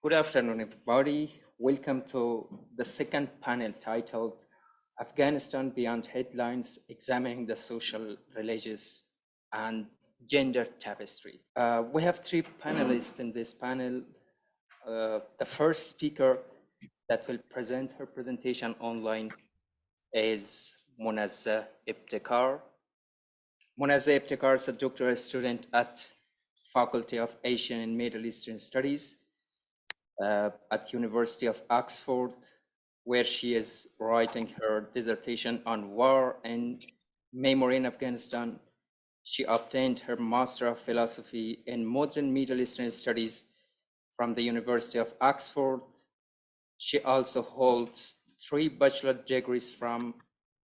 Good afternoon, everybody. Welcome to the second panel titled Afghanistan Beyond Headlines, Examining the Social, Religious, and Gender Tapestry. We have three panelists in this panel. The first speaker that will present her presentation online is Munazza Ebtikar. Munazza Ebtikar is a doctoral student at Faculty of Asian and Middle Eastern Studies at University of Oxford, where she is writing her dissertation on war and memory in Afghanistan. She obtained her Master of Philosophy in Modern Middle Eastern Studies from the University of Oxford. She also holds 3 bachelor degrees from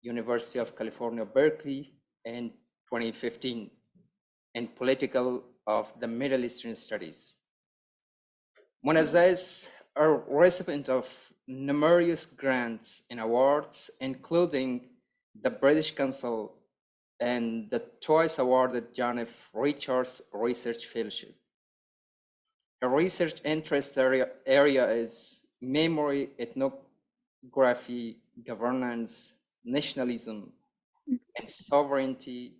University of California, Berkeley in 2015 in Political of the Middle Eastern Studies. Munazza is a recipient of numerous grants and awards, including the British Council and the twice awarded John F. Richards Research Fellowship. Her research interest area is memory, ethnography, governance, nationalism, and sovereignty,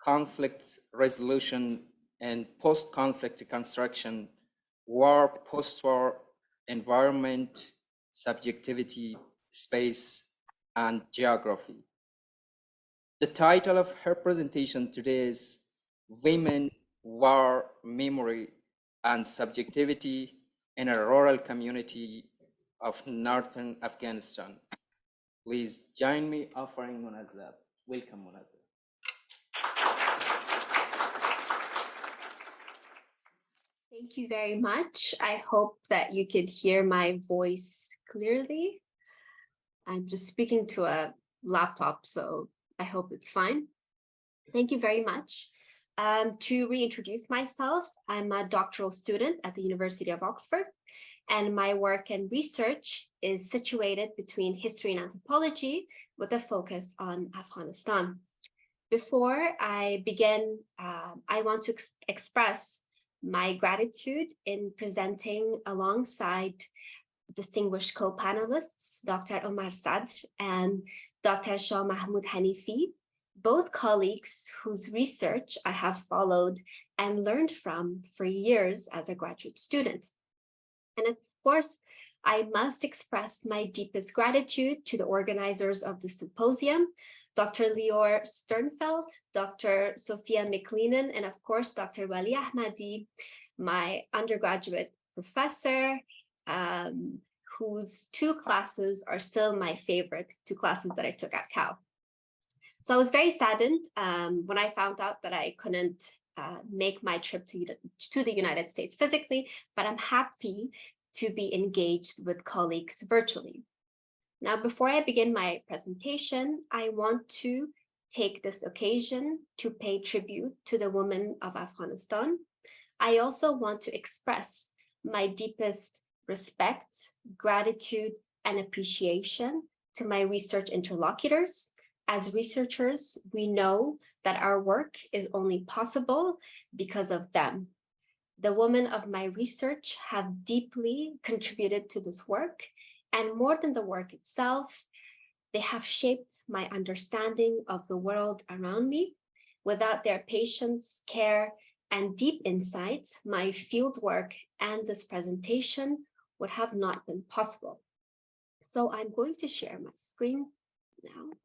conflict resolution, and post-conflict reconstruction, war, post-war, environment, subjectivity, space, and geography. The title of her presentation today is Women, War, Memory, and Subjectivity in a Rural Community of Northern Afghanistan. Please join me offering Munazza. Welcome, Munazza. Thank you very much. I hope that you could hear my voice clearly. I'm just speaking to a laptop, so I hope it's fine. Thank you very much. To reintroduce myself, I'm a doctoral student at the University of Oxford, and my work and research is situated between history and anthropology with a focus on Afghanistan. Before I begin, I want to express my gratitude in presenting alongside distinguished co-panelists, Dr. Omar Sadr and Dr. Shah Mahmoud Hanifi, both colleagues whose research I have followed and learned from for years as a graduate student. And of course, I must express my deepest gratitude to the organizers of the symposium, Dr. Lior Sternfeld, Dr. Sophia McLennan, and of course, Dr. Wali Ahmadi, my undergraduate professor, whose 2 classes are still my favorite 2 classes that I took at Cal. So I was very saddened when I found out that I couldn't make my trip to the United States physically, but I'm happy to be engaged with colleagues virtually. Now, before I begin my presentation, I want to take this occasion to pay tribute to the women of Afghanistan. I also want to express my deepest respect, gratitude, and appreciation to my research interlocutors. As researchers, we know that our work is only possible because of them. The women of my research have deeply contributed to this work, and more than the work itself, they have shaped my understanding of the world around me. Without their patience, care, and deep insights, my fieldwork and this presentation would have not been possible. So I'm going to share my screen now.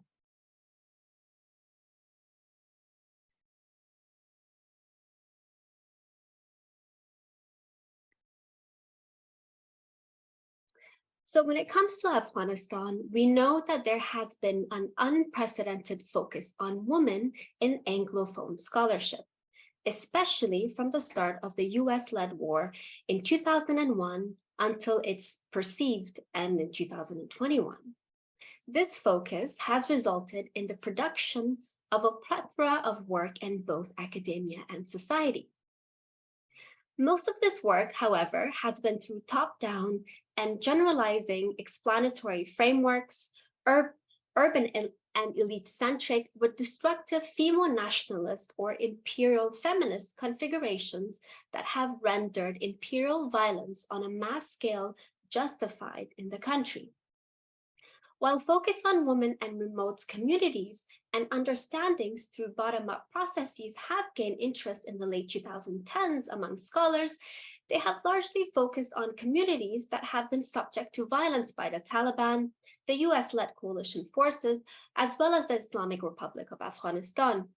So when it comes to Afghanistan, we know that there has been an unprecedented focus on women in Anglophone scholarship, especially from the start of the US-led war in 2001 until its perceived end in 2021. This focus has resulted in the production of a plethora of work in both academia and society. Most of this work, however, has been through top-down and generalizing explanatory frameworks, urban and elite-centric with destructive femo-nationalist or imperial feminist configurations that have rendered imperial violence on a mass scale justified in the country. While focus on women and remote communities and understandings through bottom-up processes have gained interest in the late 2010s among scholars, they have largely focused on communities that have been subject to violence by the Taliban, the US-led coalition forces, as well as the Islamic Republic of Afghanistan.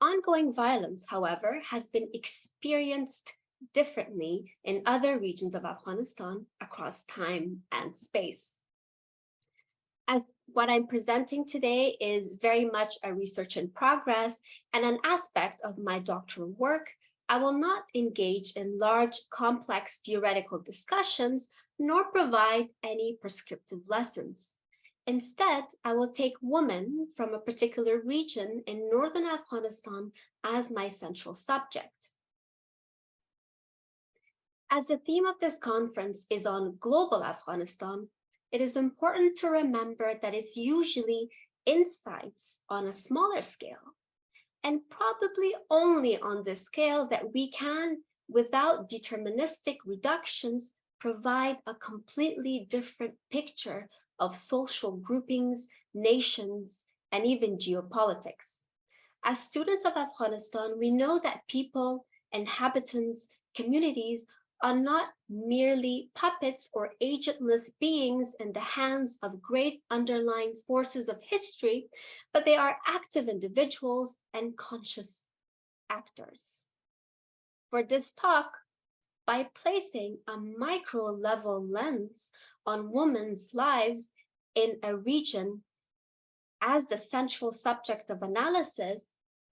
Ongoing violence, however, has been experienced differently in other regions of Afghanistan across time and space. As what I'm presenting today is very much a research in progress and an aspect of my doctoral work, I will not engage in large, complex theoretical discussions nor provide any prescriptive lessons. Instead, I will take women from a particular region in northern Afghanistan as my central subject. As the theme of this conference is on global Afghanistan, it is important to remember that it's usually insights on a smaller scale, and probably only on this scale that we can, without deterministic reductions, provide a completely different picture of social groupings, nations, and even geopolitics. As students of Afghanistan, we know that people, inhabitants, communities are not merely puppets or agentless beings in the hands of great underlying forces of history, but they are active individuals and conscious actors. For this talk, by placing a micro-level lens on women's lives in a region as the central subject of analysis,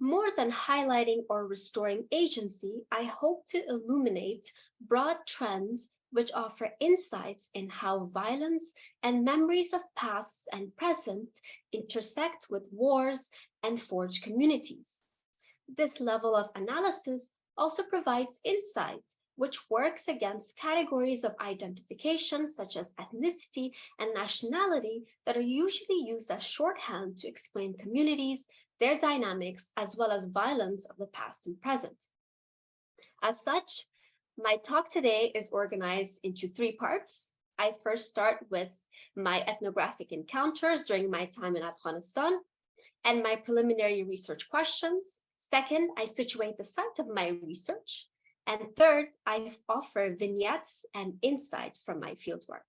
more than highlighting or restoring agency, I hope to illuminate broad trends which offer insights in how violence and memories of past and present intersect with wars and forge communities. This level of analysis also provides insight which works against categories of identification such as ethnicity and nationality that are usually used as shorthand to explain communities, their dynamics, as well as violence of the past and present. As such, my talk today is organized into three parts. I first start with my ethnographic encounters during my time in Afghanistan and my preliminary research questions. Second, I situate the site of my research. And third, I offer vignettes and insight from my fieldwork.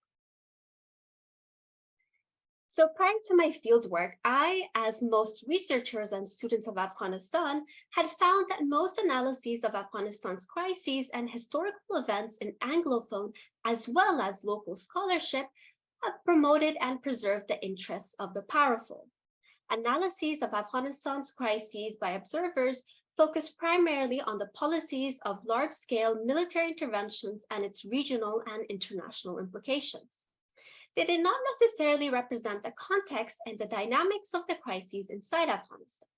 So prior to my fieldwork, I, as most researchers and students of Afghanistan, had found that most analyses of Afghanistan's crises and historical events in Anglophone, as well as local scholarship, have promoted and preserved the interests of the powerful. Analyses of Afghanistan's crises by observers focus primarily on the policies of large-scale military interventions and its regional and international implications. They did not necessarily represent the context and the dynamics of the crises inside Afghanistan.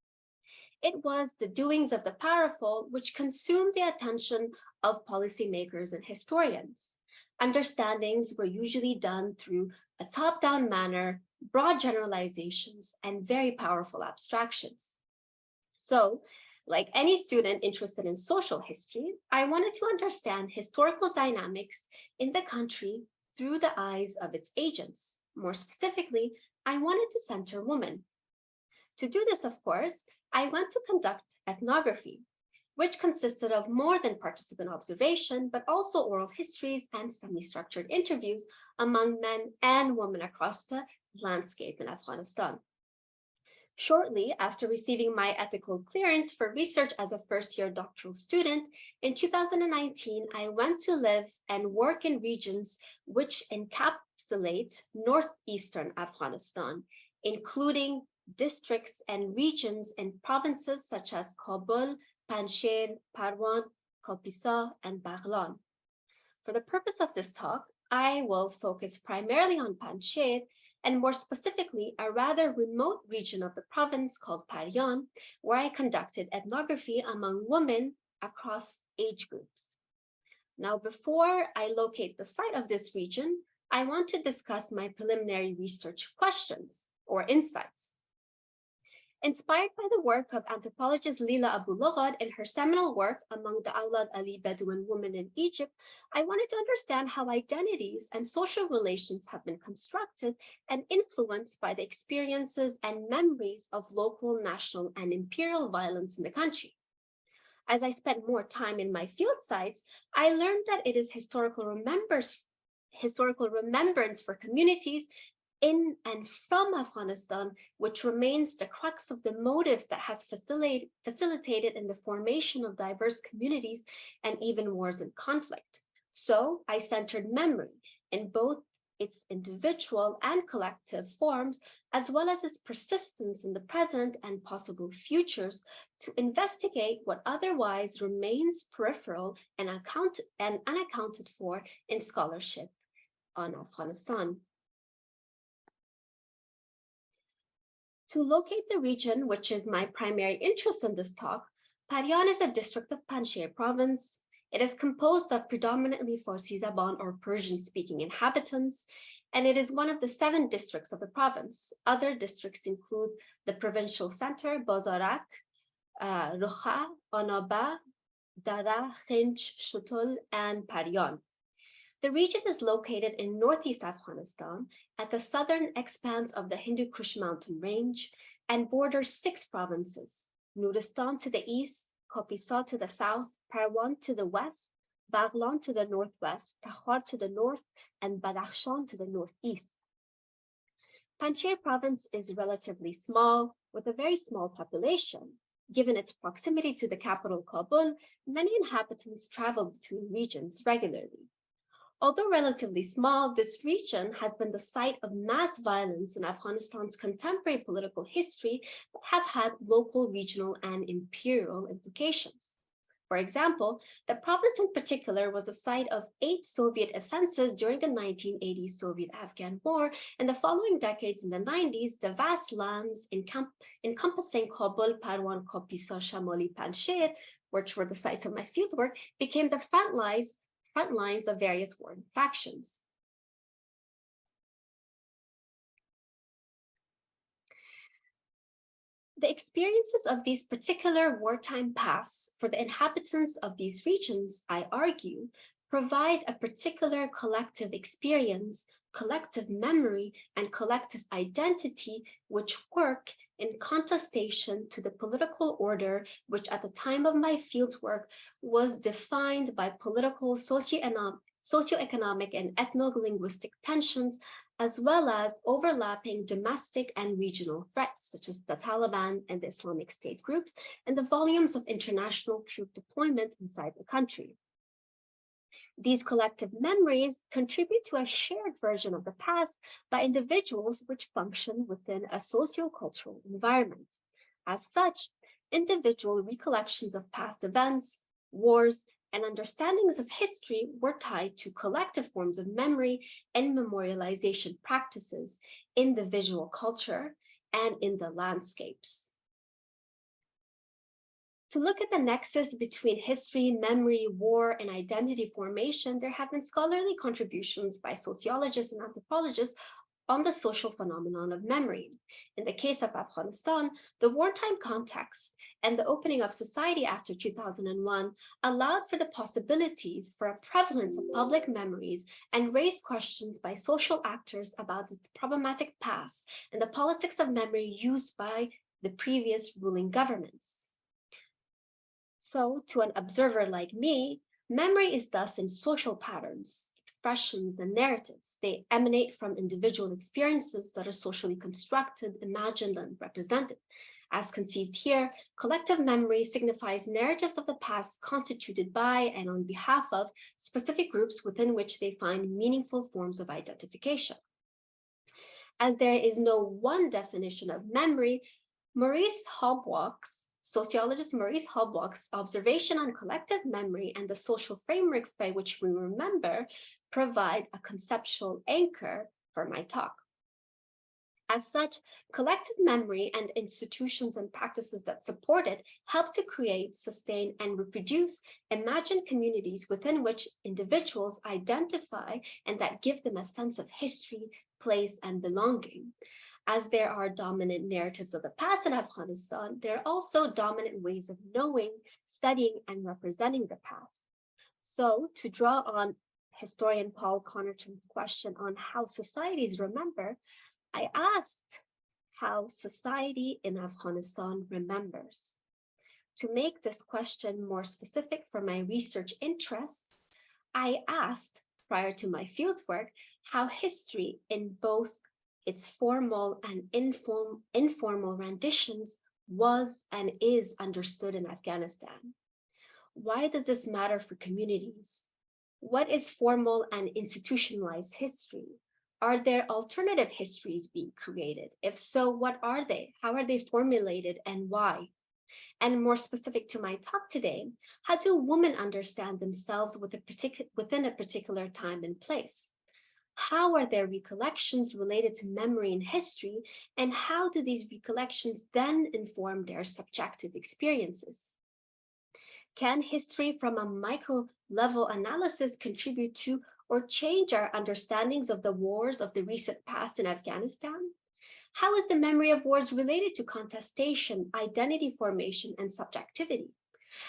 It was the doings of the powerful which consumed the attention of policymakers and historians. Understandings were usually done through a top-down manner, broad generalizations, and very powerful abstractions. So, like any student interested in social history, I wanted to understand historical dynamics in the country through the eyes of its agents. More specifically, I wanted to center women. To do this, of course, I went to conduct ethnography, which consisted of more than participant observation, but also oral histories and semi-structured interviews among men and women across the landscape in Afghanistan. Shortly after receiving my ethical clearance for research as a first-year doctoral student, in 2019, I went to live and work in regions which encapsulate northeastern Afghanistan, including districts and regions in provinces such as Kabul, Panjshir, Parwan, Kopisa, and Baghlan. For the purpose of this talk, I will focus primarily on Panjshir, and more specifically, a rather remote region of the province called Arian, where I conducted ethnography among women across age groups. Now, before I locate the site of this region, I want to discuss my preliminary research questions or insights. Inspired by the work of anthropologist Lila Abu Lughod in her seminal work Among the Awlad Ali Bedouin Women in Egypt, I wanted to understand how identities and social relations have been constructed and influenced by the experiences and memories of local, national, and imperial violence in the country. As I spent more time in my field sites, I learned that it is historical remembrance for communities in and from Afghanistan, which remains the crux of the motives that has facilitated in the formation of diverse communities and even wars and conflict. So I centered memory in both its individual and collective forms, as well as its persistence in the present and possible futures, to investigate what otherwise remains peripheral and unaccounted for in scholarship on Afghanistan. To locate the region, which is my primary interest in this talk, Perion is a district of Panjshir province. It is composed of predominantly Farsi Zaban or Persian-speaking inhabitants, and it is one of the 7 districts of the province. Other districts include the provincial center, Bazarak, Rukha, Anaba, Dara, Khinch, Shutul, and Perion. The region is located in northeast Afghanistan at the southern expanse of the Hindu Kush mountain range and borders 6 provinces: Nuristan to the east, Kopisa to the south, Parwan to the west, Baghlan to the northwest, Takhar to the north, and Badakhshan to the northeast. Panjshir province is relatively small, with a very small population. Given its proximity to the capital Kabul, many inhabitants travel between regions regularly. Although relatively small, this region has been the site of mass violence in Afghanistan's contemporary political history that have had local, regional, and imperial implications. For example, the province in particular was the site of 8 Soviet offenses during the 1980 Soviet-Afghan War, and the following decades in the 90s, the vast lands encompassing Kabul, Parwan, Kopisa, Shamoli, Panjshir, which were the sites of my fieldwork, became the front lines of various warring factions. The experiences of these particular wartime pasts for the inhabitants of these regions, I argue, provide a particular collective experience, collective memory, and collective identity which work in contestation to the political order which at the time of my fieldwork was defined by political, socioeconomic, and ethno-linguistic tensions, as well as overlapping domestic and regional threats, such as the Taliban and the Islamic State groups, and the volumes of international troop deployment inside the country. These collective memories contribute to a shared version of the past by individuals which function within a socio-cultural environment. As such, individual recollections of past events, wars, and understandings of history were tied to collective forms of memory and memorialization practices in the visual culture and in the landscapes. To look at the nexus between history, memory, war, and identity formation, there have been scholarly contributions by sociologists and anthropologists on the social phenomenon of memory. In the case of Afghanistan, the wartime context and the opening of society after 2001 allowed for the possibilities for a prevalence of public memories and raised questions by social actors about its problematic past and the politics of memory used by the previous ruling governments. So, to an observer like me, memory is thus in social patterns, expressions, and narratives. They emanate from individual experiences that are socially constructed, imagined, and represented. As conceived here, collective memory signifies narratives of the past constituted by and on behalf of specific groups within which they find meaningful forms of identification. As there is no one definition of memory, sociologist Maurice Hobwock's observation on collective memory and the social frameworks by which we remember provide a conceptual anchor for my talk. As such, collective memory and institutions and practices that support it help to create, sustain, and reproduce imagined communities within which individuals identify and that give them a sense of history, place, and belonging. As there are dominant narratives of the past in Afghanistan, there are also dominant ways of knowing, studying, and representing the past. So, to draw on historian Paul Connerton's question on how societies remember, I asked how society in Afghanistan remembers. To make this question more specific for my research interests, I asked, prior to my fieldwork, how history in both its formal and informal renditions was and is understood in Afghanistan. Why does this matter for communities? What is formal and institutionalized history? Are there alternative histories being created? If so, what are they? How are they formulated and why? And more specific to my talk today, how do women understand themselves within a particular time and place? How are their recollections related to memory and history, and how do these recollections then inform their subjective experiences? Can history from a micro level analysis contribute to or change our understandings of the wars of the recent past in Afghanistan? How is the memory of wars related to contestation, identity formation, and subjectivity?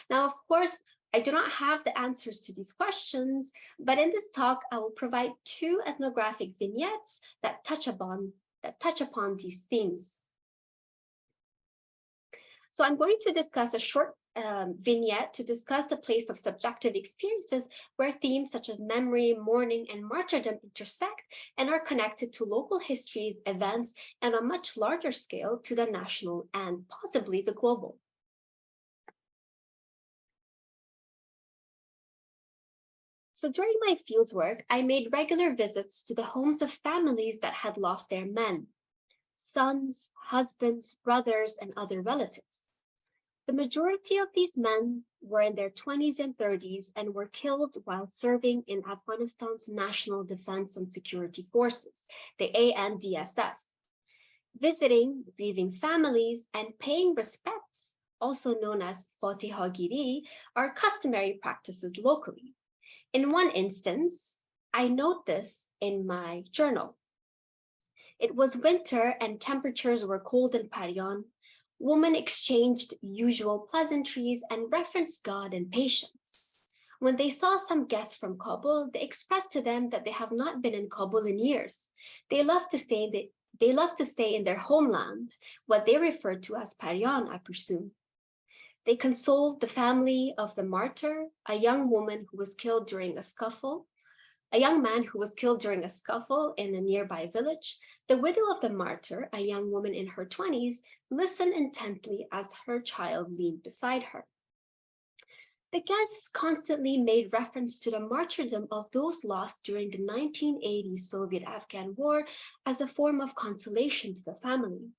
Now, of course, I do not have the answers to these questions, but in this talk, I will provide two ethnographic vignettes that touch upon these themes. So I'm going to discuss a short vignette to discuss the place of subjective experiences where themes such as memory, mourning, and martyrdom intersect and are connected to local histories, events, and on a much larger scale to the national and possibly the global. So during my fieldwork, I made regular visits to the homes of families that had lost their men, sons, husbands, brothers, and other relatives. The majority of these men were in their 20s and 30s and were killed while serving in Afghanistan's National Defense and Security Forces, the ANDSF. Visiting grieving families and paying respects, also known as Fatihagiri, are customary practices locally. In one instance, I note this in my journal. It was winter and temperatures were cold in Parian. Women exchanged usual pleasantries and referenced God and patience. When they saw some guests from Kabul, they expressed to them that they have not been in Kabul in years. They love to stay in their homeland, what they referred to as Parian, I presume. They consoled the family of the martyr, a young woman who was killed during a scuffle, a young man who was killed during a scuffle in a nearby village. The widow of the martyr, a young woman in her 20s, listened intently as her child leaned beside her. The guests constantly made reference to the martyrdom of those lost during the 1980 Soviet-Afghan War as a form of consolation to the family.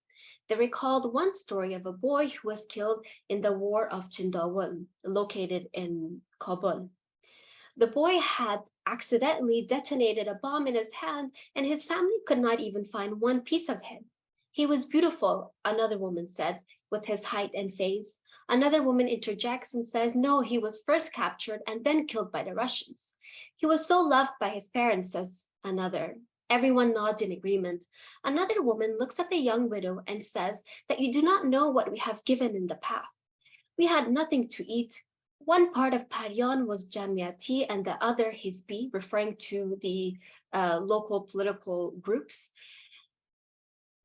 They recalled one story of a boy who was killed in the War of Chindawal, located in Kabul. The boy had accidentally detonated a bomb in his hand, and his family could not even find one piece of him. He was beautiful, another woman said, with his height and face. Another woman interjects and says, no, he was first captured and then killed by the Russians. He was so loved by his parents, says another. Everyone nods in agreement. Another woman looks at the young widow and says that you do not know what we have given in the past. We had nothing to eat. One part of Parian was Jamiati and the other Hizbi, referring to the local political groups.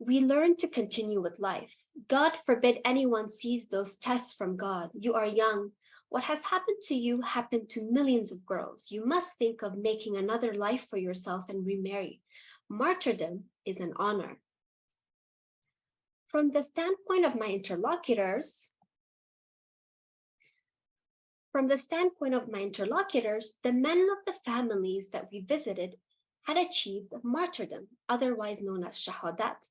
We learn to continue with life. God forbid anyone sees those tests from God. You are young. What has happened to you happened to millions of girls. You must think of making another life for yourself and remarry. Martyrdom is an honor. From the standpoint of my interlocutors, the men of the families that we visited had achieved martyrdom, otherwise known as shahadat.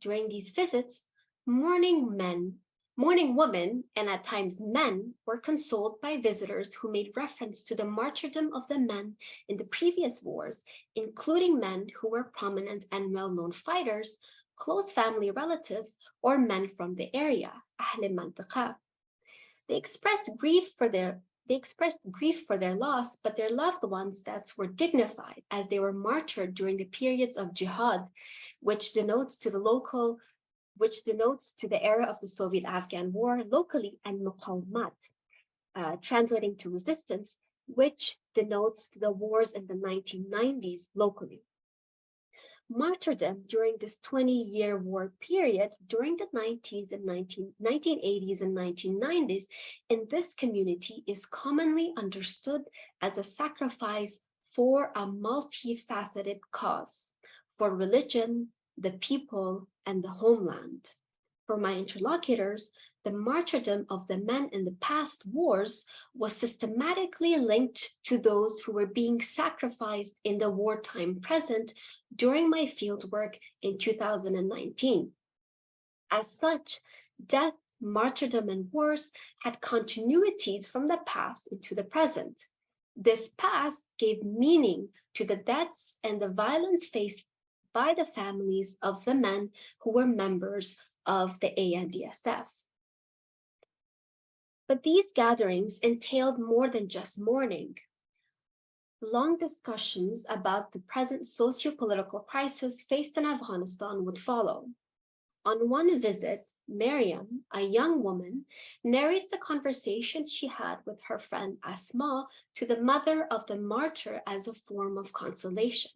During these visits, mourning women, and at times men, were consoled by visitors who made reference to the martyrdom of the men in the previous wars, including men who were prominent and well-known fighters, close family relatives, or men from the area, Ahl Mantaqa. They expressed grief for their They expressed grief for their loss, but their loved ones' deaths were dignified as they were martyred during the periods of jihad, which denotes to the era of the Soviet-Afghan War locally, and muqawmat, translating to resistance, which denotes to the wars in the 1990s locally. Martyrdom during this 20-year war period during the 1980s and 1990s in this community is commonly understood as a sacrifice for a multifaceted cause, for religion, the people, and the homeland. For my interlocutors, the martyrdom of the men in the past wars was systematically linked to those who were being sacrificed in the wartime present during my fieldwork in 2019. As such, death, martyrdom, and wars had continuities from the past into the present. This past gave meaning to the deaths and the violence faced by the families of the men who were members of the ANDSF. But these gatherings entailed more than just mourning. Long discussions about the present socio-political crisis faced in Afghanistan would follow. On one visit, Miriam, a young woman, narrates a conversation she had with her friend Asma to the mother of the martyr as a form of consolation.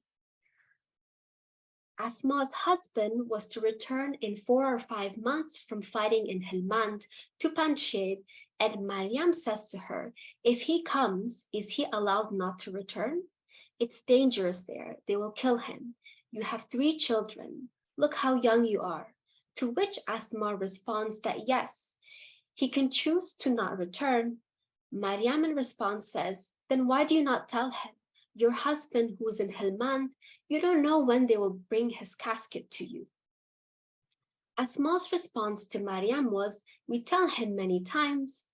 Asma's husband was to return in 4 or 5 months from fighting in Helmand to Panjshir, and Mariam says to her, if he comes, is he allowed not to return? It's dangerous there. They will kill him. You have 3 children. Look how young you are. To which Asma responds that yes, he can choose to not return. Mariam in response says, then why do you not tell him? Your husband who's in Helmand, you don't know when they will bring his casket to you. Asma's response to Mariam was, we tell him many times.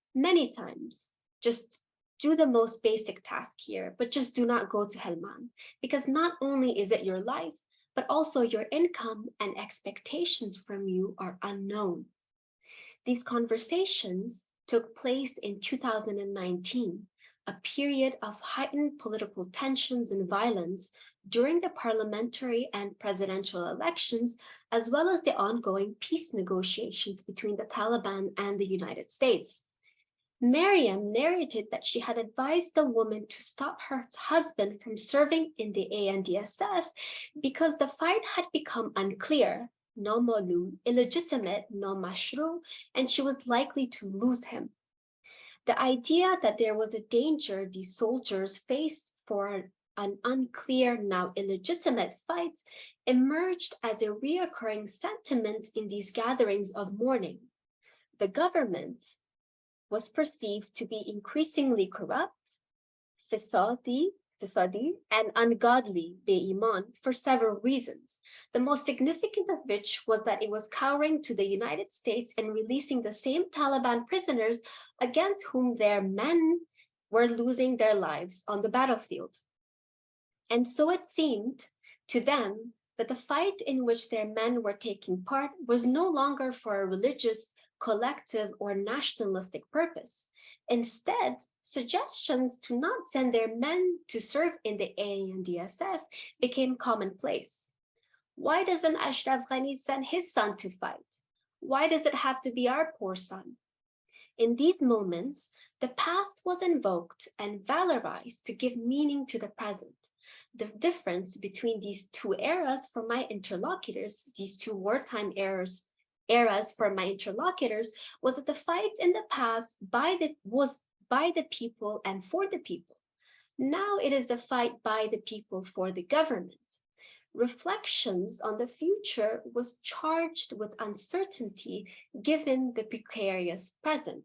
Just do the most basic task here, but just do not go to Helmand, because not only is it your life, but also your income and expectations from you are unknown. These conversations took place in 2019, a period of heightened political tensions and violence during the parliamentary and presidential elections, as well as the ongoing peace negotiations between the Taliban and the United States. Miriam narrated that she had advised the woman to stop her husband from serving in the ANDSF because the fight had become unclear, no malum, illegitimate, no mashru, and she was likely to lose him. The idea that there was a danger these soldiers faced for an unclear, now illegitimate fight emerged as a reoccurring sentiment in these gatherings of mourning. The government was perceived to be increasingly corrupt, fisadi, and ungodly, be'iman, for several reasons, the most significant of which was that it was cowering to the United States and releasing the same Taliban prisoners against whom their men were losing their lives on the battlefield. And so it seemed to them that the fight in which their men were taking part was no longer for a religious, collective, or nationalistic purpose. Instead, suggestions to not send their men to serve in the ANDSF became commonplace. Why doesn't Ashraf Ghani send his son to fight? Why does it have to be our poor son? In these moments, the past was invoked and valorized to give meaning to the present. The difference between these 2 eras for my interlocutors, these 2 wartime eras for my interlocutors, was that the fight in the past was by the people and for the people. Now it is the fight by the people for the government. Reflections on the future was charged with uncertainty given the precarious present.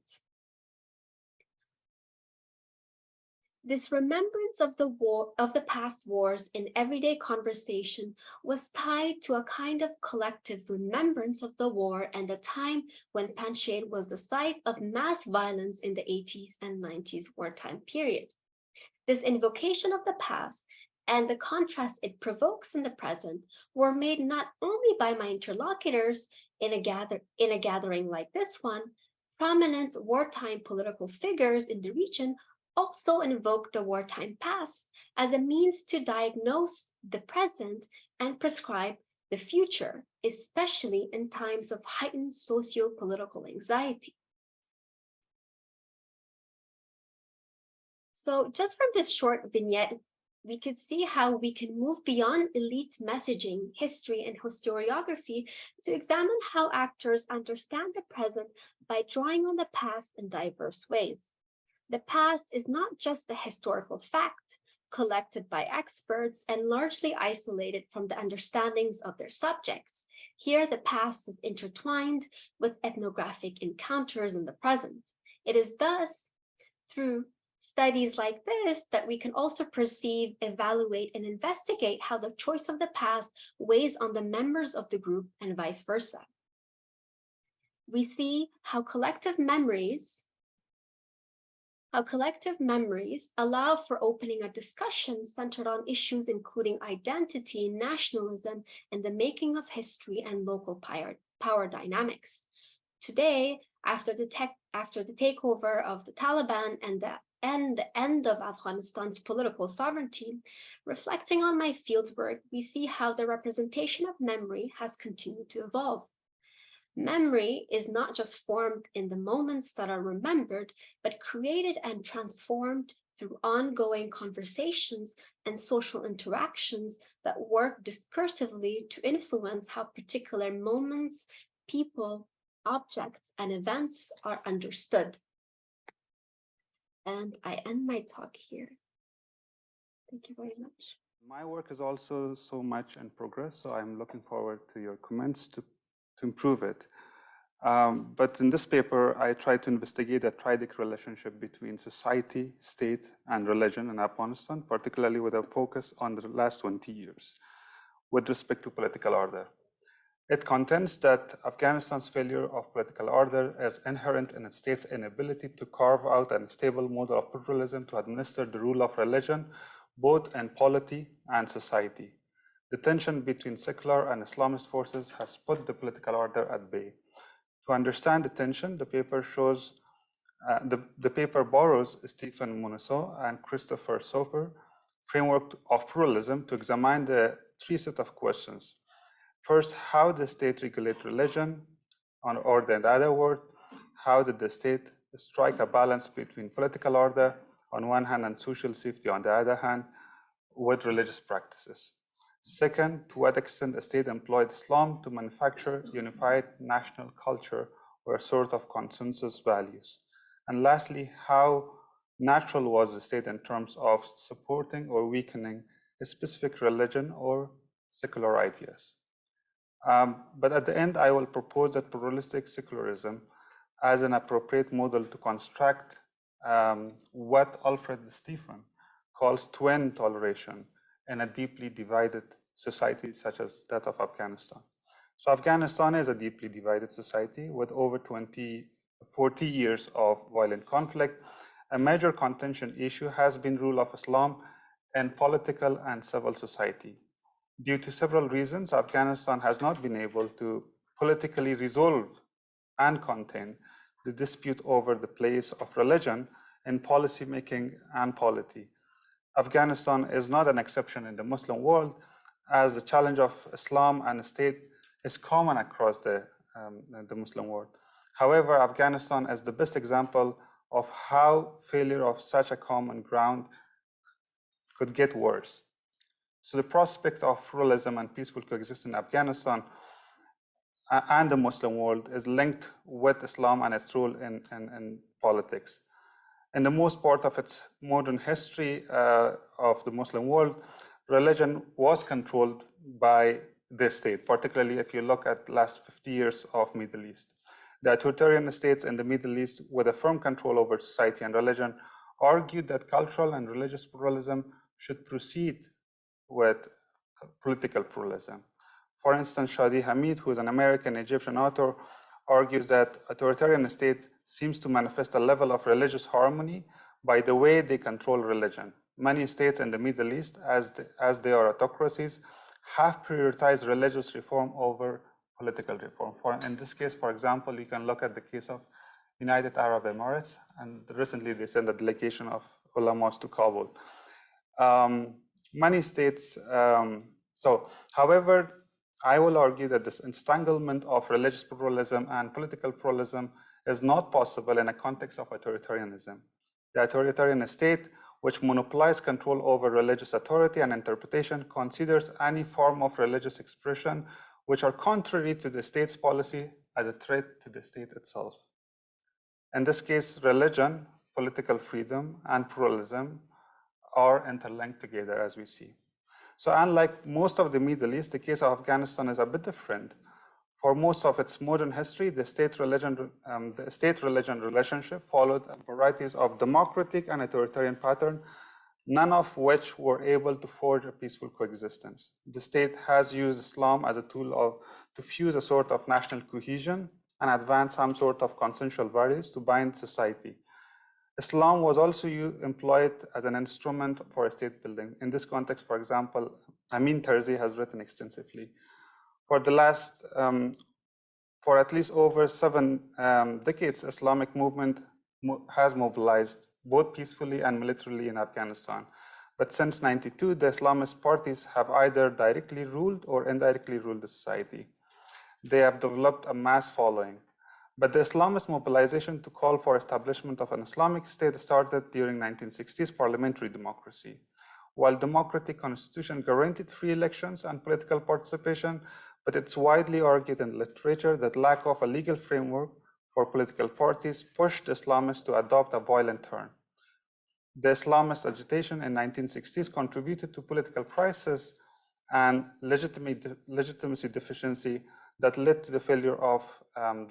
This remembrance of the past wars in everyday conversation was tied to a kind of collective remembrance of the war and the time when Panjshir was the site of mass violence in the 80s and 90s wartime period. This invocation of the past and the contrast it provokes in the present were made not only by my interlocutors in a gathering like this one, prominent wartime political figures in the region also invoke the wartime past as a means to diagnose the present and prescribe the future, especially in times of heightened socio-political anxiety. So just from this short vignette, we could see how we can move beyond elite messaging, history, and historiography to examine how actors understand the present by drawing on the past in diverse ways. The past is not just a historical fact collected by experts and largely isolated from the understandings of their subjects. Here, the past is intertwined with ethnographic encounters in the present. It is thus through studies like this that we can also perceive, evaluate, and investigate how the choice of the past weighs on the members of the group and vice versa. We see how collective memories allow for opening a discussion centered on issues including identity, nationalism, and the making of history and local power dynamics. Today, after the takeover of the Taliban and the end of Afghanistan's political sovereignty, reflecting on my fieldwork, we see how the representation of memory has continued to evolve. Memory is not just formed in the moments that are remembered, but created and transformed through ongoing conversations and social interactions that work discursively to influence how particular moments, people, objects, and events are understood. And I end my talk here. Thank you very much. My work is also so much in progress, so I'm looking forward to your comments to improve it. But in this paper, I try to investigate the triadic relationship between society, state, and religion in Afghanistan, particularly with a focus on the last 20 years with respect to political order. It contends that Afghanistan's failure of political order is inherent in its state's inability to carve out a stable model of pluralism to administer the rule of religion, both in polity and society. The tension between secular and Islamist forces has put the political order at bay. To understand the tension, the paper shows the paper borrows Stephen Munazza and Christopher Soper framework of pluralism to examine the three sets of questions. First, how does the state regulate religion? Or in other words, how did the state strike a balance between political order on one hand and social safety on the other hand with religious practices? Second, to what extent the state employed Islam to manufacture unified national culture or a sort of consensus values? And lastly, how natural was the state in terms of supporting or weakening a specific religion or secular ideas? But at the end, I will propose that pluralistic secularism as an appropriate model to construct what Alfred Stephen calls twin toleration in a deeply divided society such as that of Afghanistan. So Afghanistan is a deeply divided society with over 40 years of violent conflict. A major contention issue has been rule of Islam in political and civil society. Due to several reasons, Afghanistan has not been able to politically resolve and contain the dispute over the place of religion in policymaking and polity. Afghanistan is not an exception in the Muslim world, as the challenge of Islam and the state is common across the Muslim world. However, Afghanistan is the best example of how failure of such a common ground could get worse. So the prospect of pluralism and peaceful coexistence in Afghanistan and the Muslim world is linked with Islam and its role in politics. In the most part of its modern history of the Muslim world, religion was controlled by the state, particularly if you look at the last 50 years of Middle East. The authoritarian states in the Middle East with a firm control over society and religion argued that cultural and religious pluralism should proceed with political pluralism. For instance, Shadi Hamid, who is an American Egyptian author, argues that authoritarian state seems to manifest a level of religious harmony by the way they control religion. Many states in the Middle East, as they are autocracies, have prioritized religious reform over political reform. In this case, for example, you can look at the case of United Arab Emirates, and recently they sent a delegation of ulamas to Kabul. Many states, however, I will argue that this entanglement of religious pluralism and political pluralism is not possible in a context of authoritarianism. The authoritarian state, which monopolizes control over religious authority and interpretation, considers any form of religious expression which are contrary to the state's policy as a threat to the state itself. In this case, religion, political freedom, and pluralism are interlinked together, as we see. So unlike most of the Middle East, the case of Afghanistan is a bit different. For most of its modern history, the state-religion relationship followed varieties of democratic and authoritarian patterns, none of which were able to forge a peaceful coexistence. The state has used Islam as a tool to fuse a sort of national cohesion and advance some sort of consensual values to bind society. Islam was also employed as an instrument for state building. In this context, for example, Amin Tarzi has written extensively. For the last, for at least over 7 decades, Islamic movement has mobilized both peacefully and militarily in Afghanistan. But since '92, the Islamist parties have either directly ruled or indirectly ruled the society. They have developed a mass following. But the Islamist mobilization to call for establishment of an Islamic state started during 1960s parliamentary democracy. While democratic constitution guaranteed free elections and political participation, but it's widely argued in literature that lack of a legal framework for political parties pushed Islamists to adopt a violent turn. The Islamist agitation in 1960s contributed to political crisis and legitimacy deficiency that led to the failure of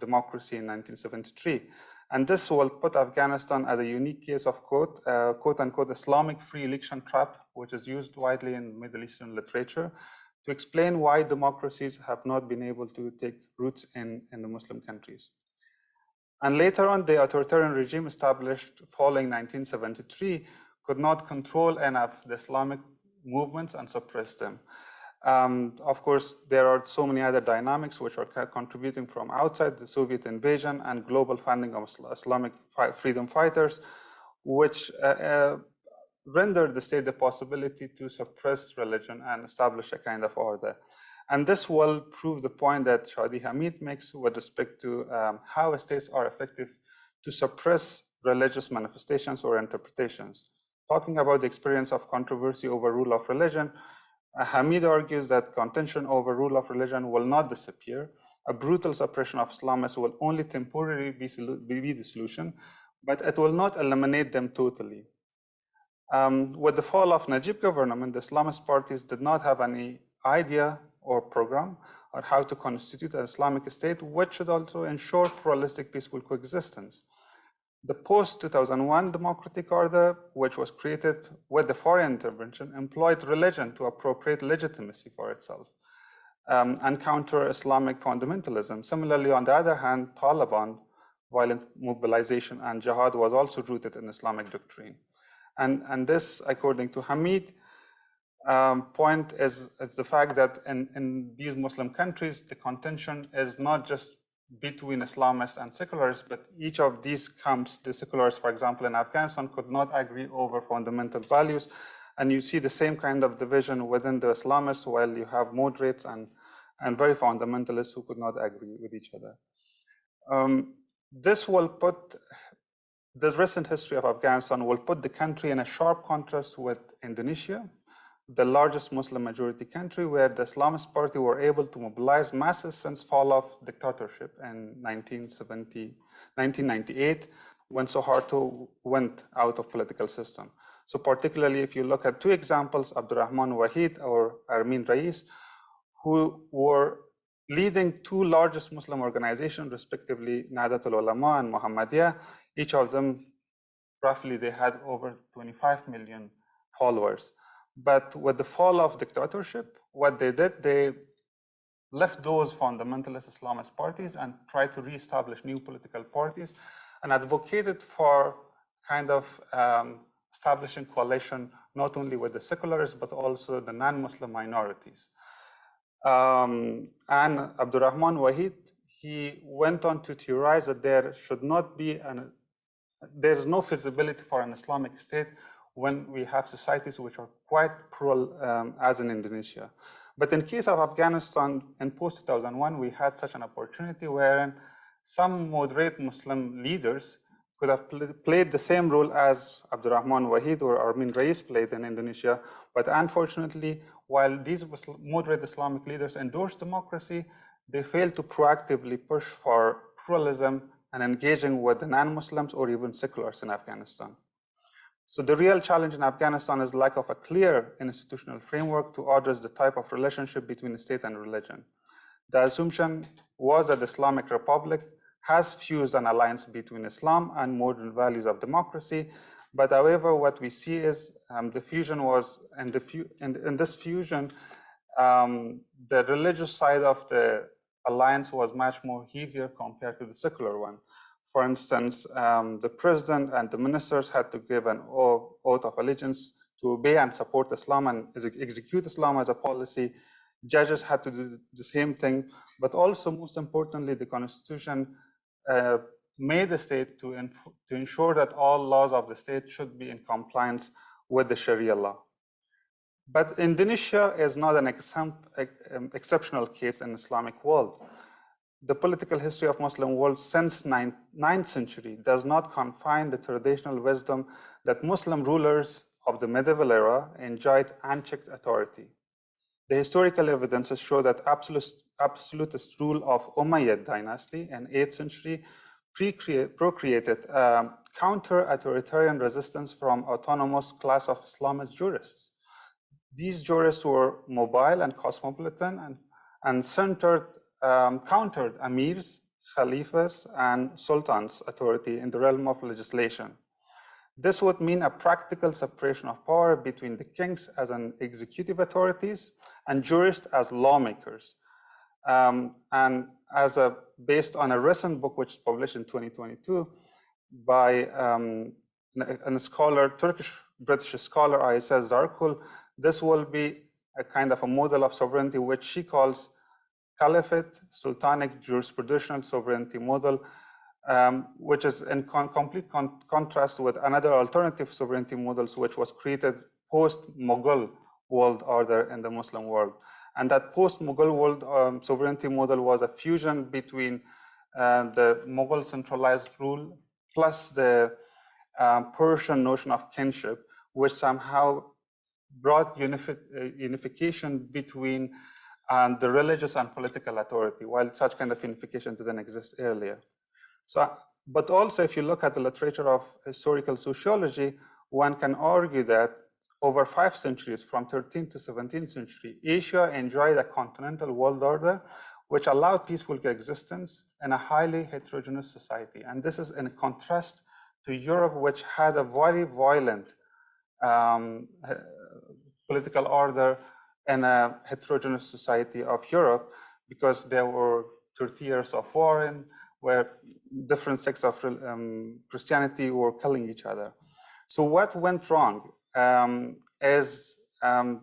democracy in 1973. And this will put Afghanistan as a unique case of quote-unquote Islamic free election trap, which is used widely in Middle Eastern literature to explain why democracies have not been able to take roots in the Muslim countries. And later on, the authoritarian regime established following 1973 could not control enough the Islamic movements and suppress them. Of course, there are so many other dynamics which are contributing from outside the Soviet invasion and global funding of Islamic freedom fighters, which rendered the state the possibility to suppress religion and establish a kind of order. And this will prove the point that Shadi Hamid makes with respect to how states are effective to suppress religious manifestations or interpretations. Talking about the experience of controversy over rule of religion, Hamid argues that contention over rule of religion will not disappear. A brutal suppression of Islamists will only temporarily be the solution, but it will not eliminate them totally. With the fall of Najib government, the Islamist parties did not have any idea or program on how to constitute an Islamic state, which should also ensure pluralistic, peaceful coexistence. The post-2001 democratic order, which was created with the foreign intervention, employed religion to appropriate legitimacy for itself and counter Islamic fundamentalism. Similarly, on the other hand, Taliban, violent mobilization and jihad was also rooted in Islamic doctrine. And this, according to Hamid, point is the fact that in these Muslim countries, the contention is not just between Islamists and secularists, but each of these camps, the secularists, for example, in Afghanistan, could not agree over fundamental values. And you see the same kind of division within the Islamists, while you have moderates and very fundamentalists who could not agree with each other. This will put, the recent history of Afghanistan will put the country in a sharp contrast with Indonesia, the largest Muslim majority country, where the Islamist party were able to mobilize masses since fall of dictatorship in 1998, when Suharto went out of political system. So particularly if you look at 2 examples, Abdurrahman Wahid or Armin Rais, who were leading 2 largest Muslim organizations, respectively Nadatul Ulama and Muhammadiyah. Each of them, roughly, they had over 25 million followers. But with the fall of dictatorship, what they did, they left those fundamentalist Islamist parties and tried to reestablish new political parties and advocated for kind of establishing coalition, not only with the secularists, but also the non-Muslim minorities. And Abdurrahman Wahid, he went on to theorize that there should not be there's no feasibility for an Islamic state when we have societies which are quite plural, as in Indonesia. But in case of Afghanistan, in post-2001, we had such an opportunity wherein some moderate Muslim leaders could have played the same role as Abdurrahman Wahid or Armin Rais played in Indonesia. But unfortunately, while these moderate Islamic leaders endorsed democracy, they failed to proactively push for pluralism and engaging with the non-Muslims or even seculars in Afghanistan. So the real challenge in Afghanistan is lack of a clear institutional framework to address the type of relationship between the state and religion. The assumption was that the Islamic Republic has fused an alliance between Islam and modern values of democracy. But however, what we see is the fusion was, in this fusion, the religious side of the alliance was much more heavier compared to the secular one. For instance, the president and the ministers had to give an oath of allegiance to obey and support Islam and execute Islam as a policy. Judges had to do the same thing, but also most importantly, the constitution made the state to ensure that all laws of the state should be in compliance with the Sharia law. But Indonesia is not an exceptional case in the Islamic world. The political history of Muslim world since 9th century does not confine the traditional wisdom that Muslim rulers of the medieval era enjoyed unchecked authority. The historical evidences show that absolutist rule of Umayyad dynasty in 8th century procreated counter-authoritarian resistance from autonomous class of Islamist jurists. These jurists were mobile and cosmopolitan and countered amirs, khalifas, and sultans' authority in the realm of legislation. This would mean a practical separation of power between the kings as an executive authorities and jurists as lawmakers. And based on a recent book which was published in 2022 by a scholar, Turkish-British scholar, Isa Zarkul, this will be a kind of a model of sovereignty which she calls Caliphate, Sultanic Jurisprudential Sovereignty Model, which is in complete contrast with another alternative sovereignty models which was created post-Mughal world order in the Muslim world. And that post-Mughal world sovereignty model was a fusion between the Mughal centralized rule plus the Persian notion of kinship, which somehow brought unification between the religious and political authority, while such kind of unification didn't exist earlier. So, but also if you look at the literature of historical sociology, one can argue that over 5 centuries, from 13th to 17th century, Asia enjoyed a continental world order which allowed peaceful coexistence in a highly heterogeneous society. And this is in contrast to Europe, which had a very violent political order in a heterogeneous society of Europe, because there were 30 years of war where different sects of Christianity were killing each other. So what went wrong is the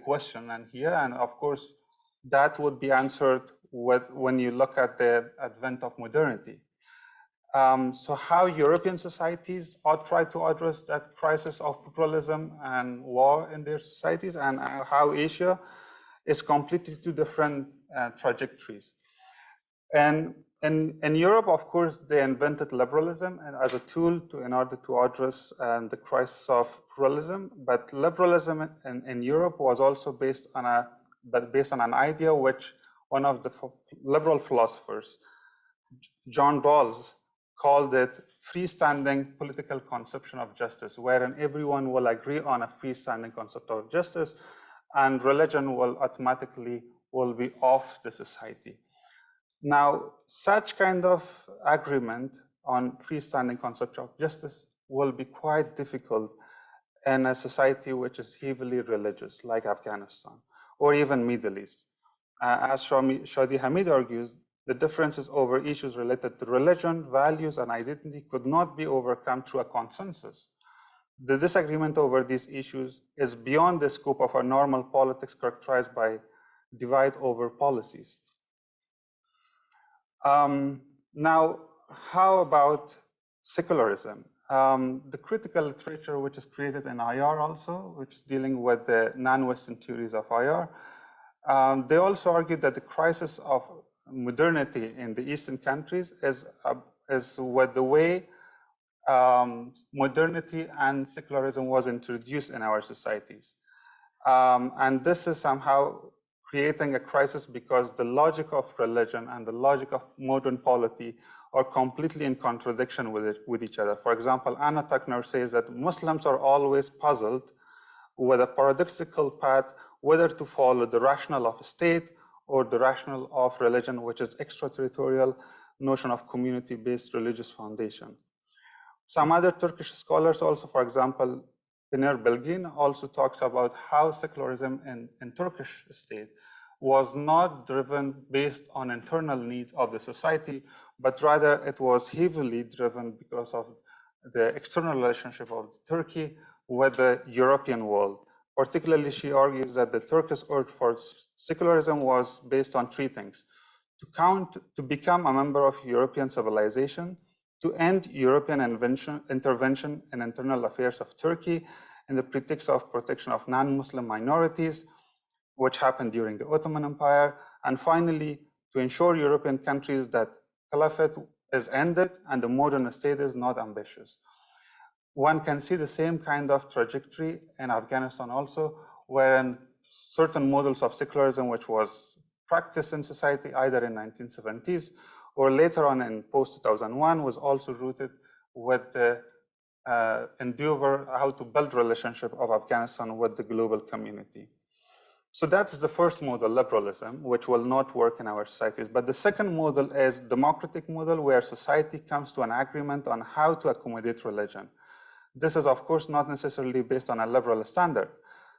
question and here, and of course, that would be answered when you look at the advent of modernity. So how European societies try to address that crisis of pluralism and war in their societies, and how Asia is completely two different trajectories. And in Europe, of course, they invented liberalism as a tool in order to address the crisis of pluralism. But liberalism in Europe was also based on an idea which one of the liberal philosophers, John Rawls, called it freestanding political conception of justice, wherein everyone will agree on a freestanding concept of justice, and religion will automatically be off the society. Now, such kind of agreement on freestanding concept of justice will be quite difficult in a society which is heavily religious, like Afghanistan, or even Middle East. As Shadi Hamid argues, the differences over issues related to religion, values, and identity could not be overcome through a consensus. The disagreement over these issues is beyond the scope of our normal politics characterized by divide over policies. Now, how about secularism. The critical literature which is created in IR also, which is dealing with the non-Western theories of IR, they also argue that the crisis of modernity in the Eastern countries is with the way modernity and secularism was introduced in our societies. And this is somehow creating a crisis because the logic of religion and the logic of modern polity are completely in contradiction with each other. For example, Anna Tuckner says that Muslims are always puzzled with a paradoxical path, whether to follow the rationale of a state or the rationale of religion, which is extraterritorial notion of community-based religious foundation. Some other Turkish scholars also, for example, Pener Belgin also talks about how secularism in Turkish state was not driven based on internal needs of the society, but rather it was heavily driven because of the external relationship of Turkey with the European world. Particularly, she argues that the Turkish urge for secularism was based on three things: to become a member of European civilization, to end European intervention in internal affairs of Turkey in the pretext of protection of non-Muslim minorities, which happened during the Ottoman Empire, and finally, to ensure European countries that caliphate is ended and the modern state is not ambitious. One can see the same kind of trajectory in Afghanistan also, wherein certain models of secularism, which was practiced in society either in 1970s or later on in post-2001, was also rooted with the endeavor how to build relationship of Afghanistan with the global community. So that is the first model, liberalism, which will not work in our societies. But the second model is democratic model, where society comes to an agreement on how to accommodate religion. This is, of course, not necessarily based on a liberal standard.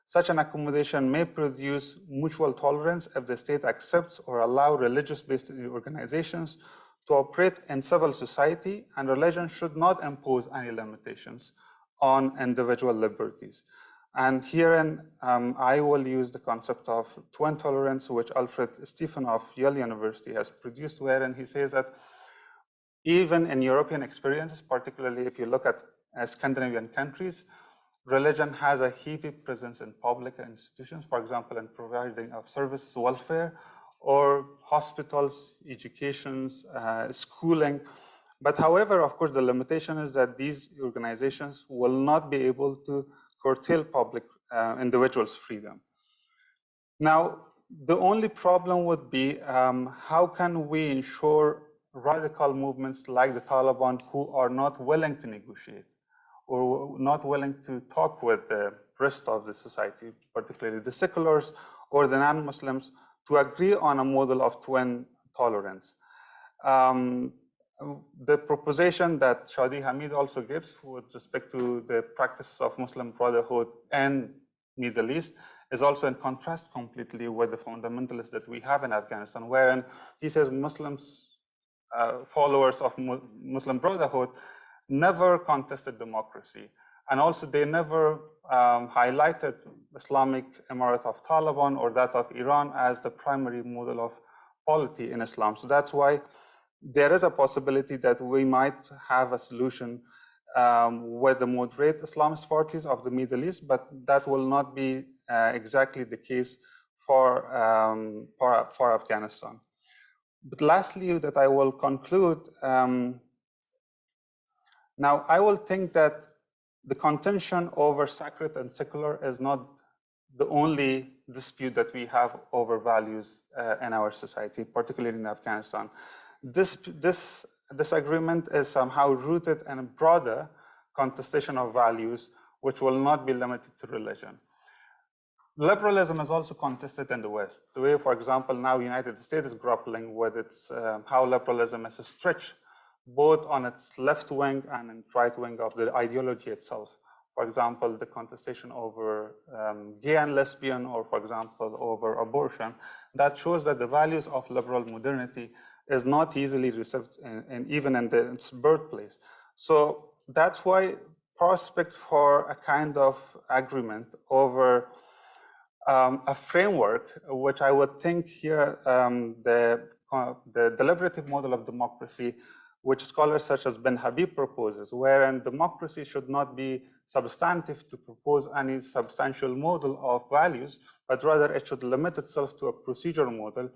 Such an accommodation may produce mutual tolerance if the state accepts or allows religious-based organizations to operate in civil society, and religion should not impose any limitations on individual liberties. And herein, I will use the concept of twin tolerance, which Alfred Stephen of Yale University has produced, wherein he says that even in European experiences, particularly if you look at Scandinavian countries, religion has a heavy presence in public institutions, for example, in providing of services, welfare, or hospitals, educations, schooling. But however, of course, the limitation is that these organizations will not be able to curtail public individuals' freedom. Now, the only problem would be how can we ensure radical movements like the Taliban, who are not willing to negotiate or not willing to talk with the rest of the society, particularly the seculars or the non-Muslims, to agree on a model of twin tolerance. The proposition that Shadi Hamid also gives with respect to the practice of Muslim Brotherhood and Middle East is also in contrast completely with the fundamentalists that we have in Afghanistan, wherein he says Muslims, followers of Muslim Brotherhood, never contested democracy. And also they never highlighted Islamic Emirate of Taliban or that of Iran as the primary model of polity in Islam. So that's why there is a possibility that we might have a solution with the moderate Islamist parties of the Middle East, but that will not be exactly the case for Afghanistan. But lastly, that I will conclude, now I will think that the contention over sacred and secular is not the only dispute that we have over values in our society, particularly in Afghanistan. This disagreement is somehow rooted in a broader contestation of values, which will not be limited to religion. Liberalism is also contested in the West. The way, for example, now the United States is grappling with its how liberalism is a stretch both on its left wing and in right wing of the ideology itself. For example, the contestation over gay and lesbian, or for example, over abortion, that shows that the values of liberal modernity is not easily received even in its birthplace. So that's why prospect for a kind of agreement over a framework, which I would think here the deliberative model of democracy which scholars such as Ben Habib proposes, wherein democracy should not be substantive to propose any substantial model of values, but rather it should limit itself to a procedural model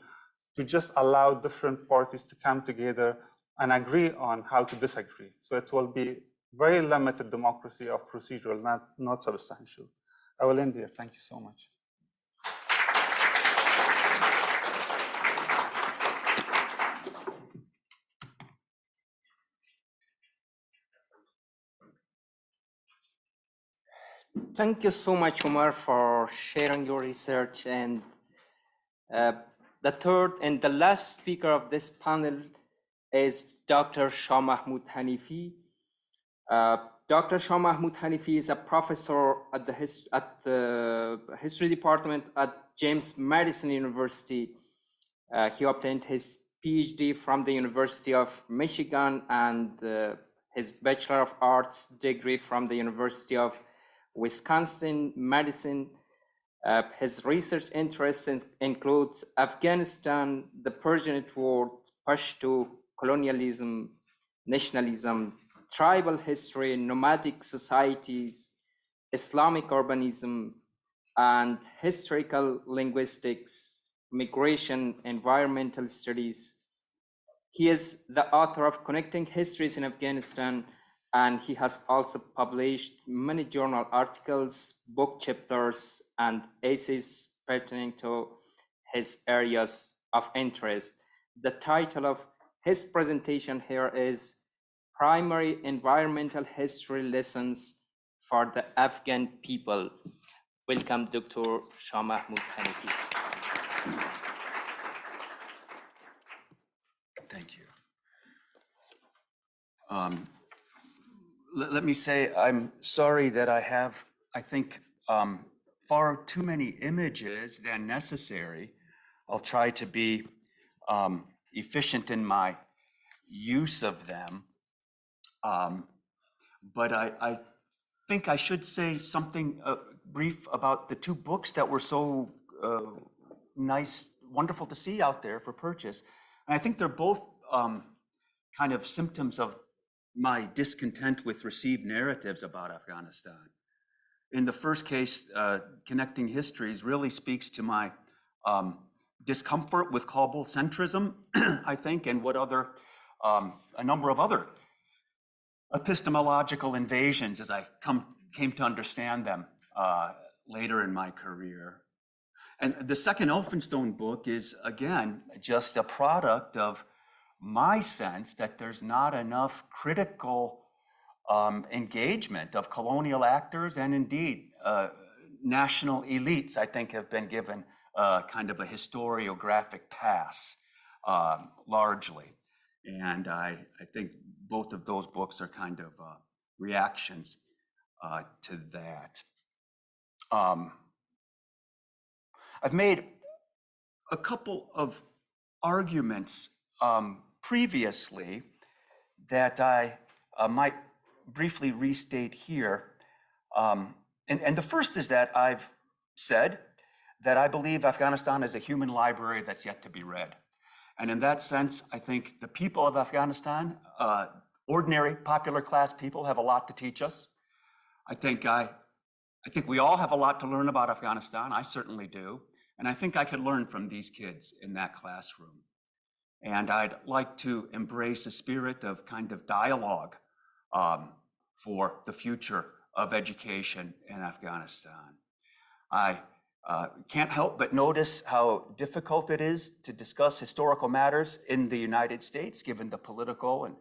to just allow different parties to come together and agree on how to disagree. So it will be very limited democracy of procedural, not substantial. I will end here. Thank you so much. Thank you so much, Omar, for sharing your research. And the third and the last speaker of this panel is Dr. Shah Mahmood Hanifi. Dr. Shah Mahmood Hanifi is a professor at the History Department at James Madison University. He obtained his Ph.D. from the University of Michigan and his Bachelor of Arts degree from the University of Wisconsin-Madison. His research interests include Afghanistan, the Persian world, Pashto, colonialism, nationalism, tribal history, nomadic societies, Islamic urbanism, and historical linguistics, migration, environmental studies. He is the author of Connecting Histories in Afghanistan, and he has also published many journal articles, book chapters, and essays pertaining to his areas of interest. The title of his presentation here is Primary Environmental History Lessons for the Afghan People. Welcome, Dr. Shah Mahmood Hanifi. Thank you. Let me say, I'm sorry that I have, I think, far too many images than necessary. I'll try to be efficient in my use of them. But I think I should say something brief about the two books that were so nice, wonderful to see out there for purchase. And I think they're both kind of symptoms of my discontent with received narratives about Afghanistan. In the first case, Connecting Histories really speaks to my discomfort with Kabul centrism, I think, and what other, a number of other epistemological invasions as I came to understand them later in my career. And the second Elphinstone book is, again, just a product of my sense that there's not enough critical engagement of colonial actors and indeed national elites, I think, have been given kind of a historiographic pass largely. And I think both of those books are kind of reactions to that. I've made a couple of arguments previously that I might briefly restate here. And the first is that I've said that I believe Afghanistan is a human library that's yet to be read. And in that sense, I think the people of Afghanistan, ordinary popular class people, have a lot to teach us. I think we all have a lot to learn about Afghanistan. I certainly do. And I think I could learn from these kids in that classroom. And I'd like to embrace a spirit of kind of dialogue for the future of education in Afghanistan. I can't help but notice how difficult it is to discuss historical matters in the United States, given the political and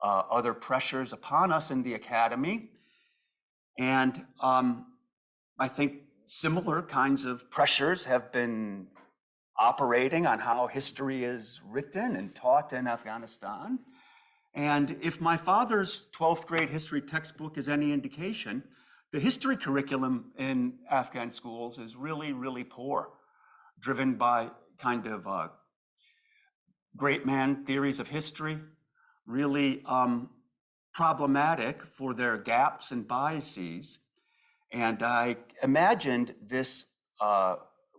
other pressures upon us in the academy. And I think similar kinds of pressures have been operating on how history is written and taught in Afghanistan. And if my father's 12th grade history textbook is any indication, the history curriculum in Afghan schools is really, really poor, driven by kind of great man theories of history, really problematic for their gaps and biases. And I imagined this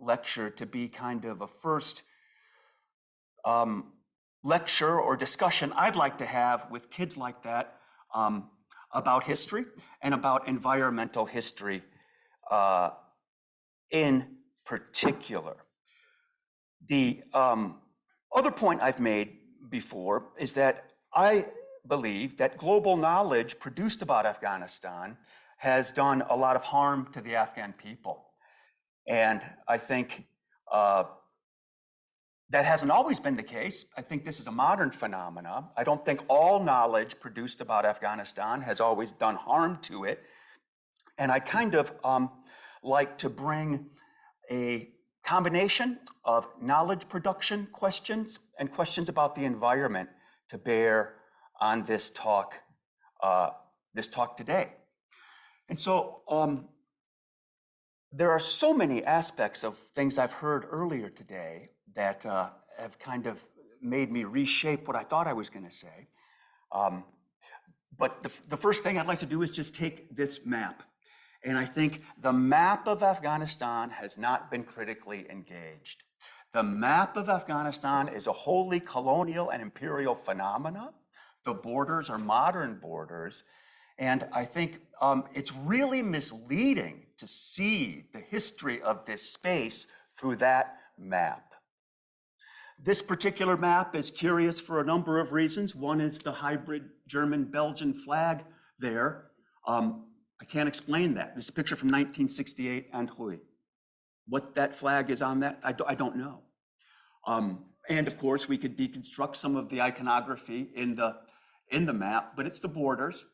lecture to be kind of a first lecture or discussion I'd like to have with kids like that about history and about environmental history in particular. The other point I've made before is that I believe that global knowledge produced about Afghanistan has done a lot of harm to the Afghan people. And I think that hasn't always been the case. I think this is a modern phenomenon. I don't think all knowledge produced about Afghanistan has always done harm to it. And I kind of like to bring a combination of knowledge production questions and questions about the environment to bear on this talk today. And so there are so many aspects of things I've heard earlier today that have kind of made me reshape what I thought I was going to say. But the first thing I'd like to do is just take this map. And I think the map of Afghanistan has not been critically engaged. The map of Afghanistan is a wholly colonial and imperial phenomena. The borders are modern borders. And I think it's really misleading to see the history of this space through that map. This particular map is curious for a number of reasons. One is the hybrid German-Belgian flag there. I can't explain that. This is a picture from 1968 and Hui. What that flag is on that, I don't know. And of course, we could deconstruct some of the iconography in the map, but it's the borders.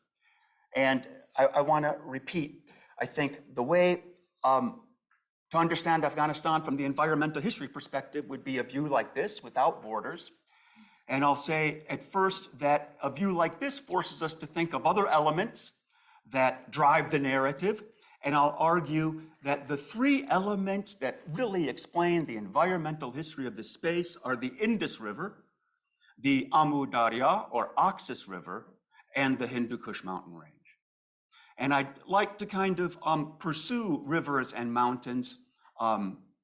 And I want to repeat, I think the way to understand Afghanistan from the environmental history perspective would be a view like this without borders. And I'll say at first that a view like this forces us to think of other elements that drive the narrative. And I'll argue that the three elements that really explain the environmental history of this space are the Indus River, the Amu Darya or Oxus River, and the Hindu Kush mountain range. And I'd like to kind of pursue rivers and mountains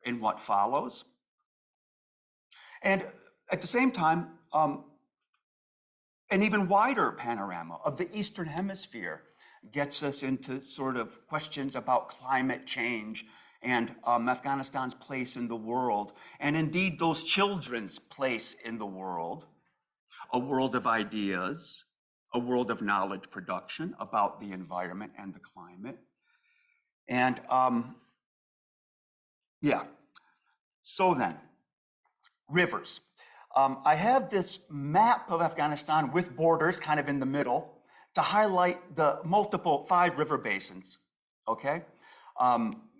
in what follows. And at the same time, an even wider panorama of the Eastern Hemisphere gets us into sort of questions about climate change and Afghanistan's place in the world, and indeed those children's place in the world, a world of ideas, a world of knowledge production about the environment and the climate. And so then, rivers. I have this map of Afghanistan with borders kind of in the middle to highlight the multiple 5 river basins, okay,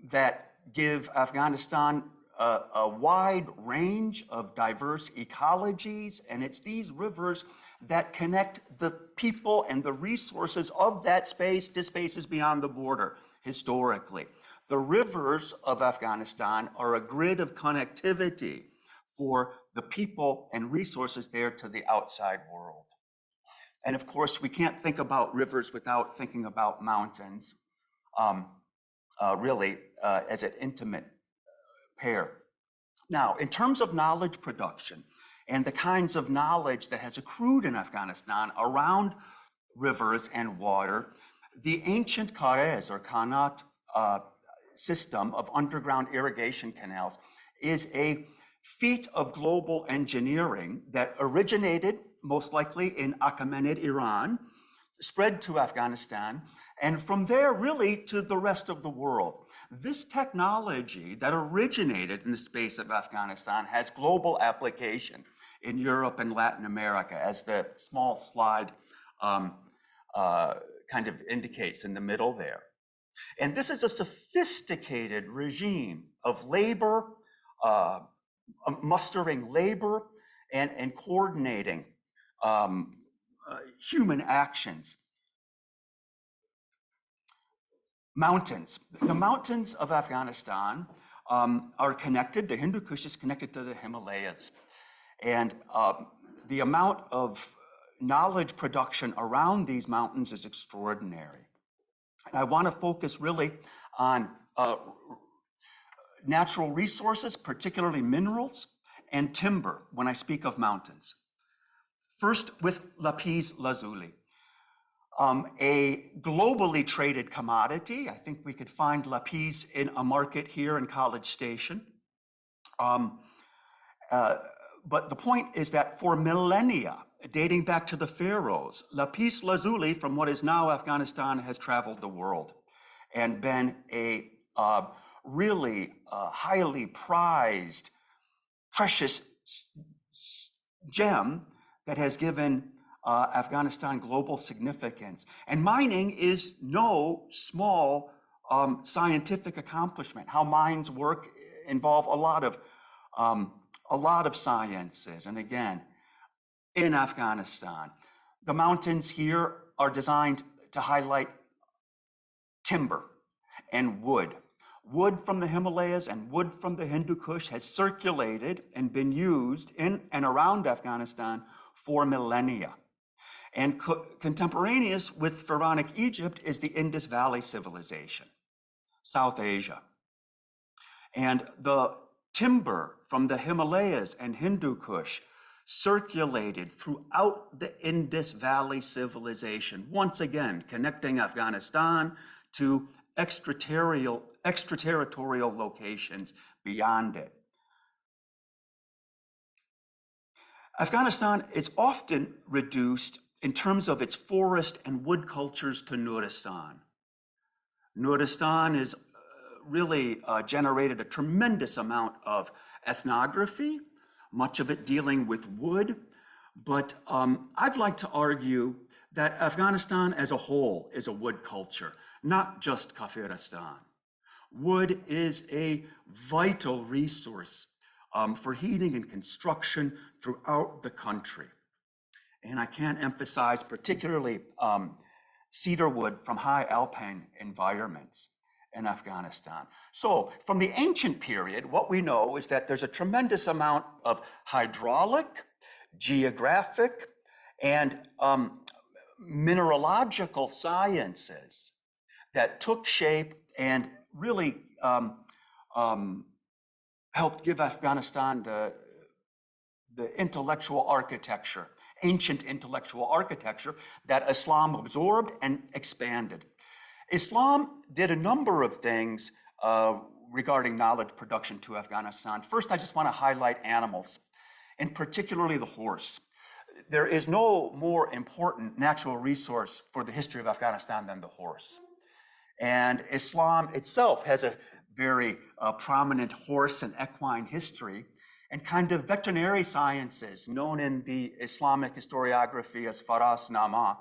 that give Afghanistan a wide range of diverse ecologies, and it's these rivers that connect the people and the resources of that space to spaces beyond the border historically. The rivers of Afghanistan are a grid of connectivity for the people and resources there to the outside world. And of course, we can't think about rivers without thinking about mountains, really as an intimate pair. Now, in terms of knowledge production and the kinds of knowledge that has accrued in Afghanistan around rivers and water, the ancient Karez or Khanat system of underground irrigation canals is a feat of global engineering that originated most likely in Achaemenid Iran, spread to Afghanistan, and from there really to the rest of the world. This technology that originated in the space of Afghanistan has global application in Europe and Latin America, as the small slide kind of indicates in the middle there. And this is a sophisticated regime of labor, mustering labor and coordinating human actions. Mountains. The mountains of Afghanistan are connected. The Hindu Kush is connected to the Himalayas. And the amount of knowledge production around these mountains is extraordinary. And I want to focus really on natural resources, particularly minerals, and timber when I speak of mountains. First with lapis lazuli, a globally traded commodity. I think we could find lapis in a market here in College Station. But the point is that for millennia, dating back to the pharaohs, lapis lazuli from what is now Afghanistan has traveled the world and been a really highly prized, precious gem that has given Afghanistan global significance. And mining is no small scientific accomplishment. How mines work involve a lot of sciences. And again, in Afghanistan, the mountains here are designed to highlight timber and wood. Wood from the Himalayas and wood from the Hindu Kush has circulated and been used in and around Afghanistan for millennia. And contemporaneous with Pharaonic Egypt is the Indus Valley civilization, South Asia. And the timber from the Himalayas and Hindu Kush circulated throughout the Indus Valley civilization, once again connecting Afghanistan to extraterritorial locations beyond it. Afghanistan is often reduced in terms of its forest and wood cultures to Nuristan. Nuristan is really generated a tremendous amount of ethnography, much of it dealing with wood. But I'd like to argue that Afghanistan as a whole is a wood culture, not just Kafiristan. Wood is a vital resource for heating and construction throughout the country. And I can't emphasize particularly cedar wood from high alpine environments in Afghanistan. So from the ancient period, what we know is that there's a tremendous amount of hydraulic, geographic, and mineralogical sciences that took shape and really helped give Afghanistan the intellectual architecture, ancient intellectual architecture that Islam absorbed and expanded. Islam did a number of things regarding knowledge production to Afghanistan. First, I just want to highlight animals, and particularly the horse. There is no more important natural resource for the history of Afghanistan than the horse. And Islam itself has a very prominent horse and equine history, and kind of veterinary sciences known in the Islamic historiography as Faras Nama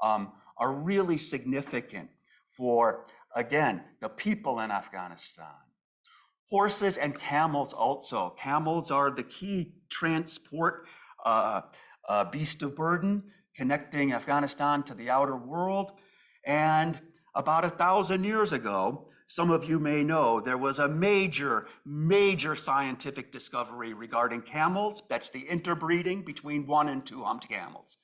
are really significant for, again, the people in Afghanistan. Horses and camels also. Camels are the key transport beast of burden connecting Afghanistan to the outer world. And about 1,000 years ago, some of you may know, there was a major scientific discovery regarding camels. That's the interbreeding between 1- and 2-humped camels.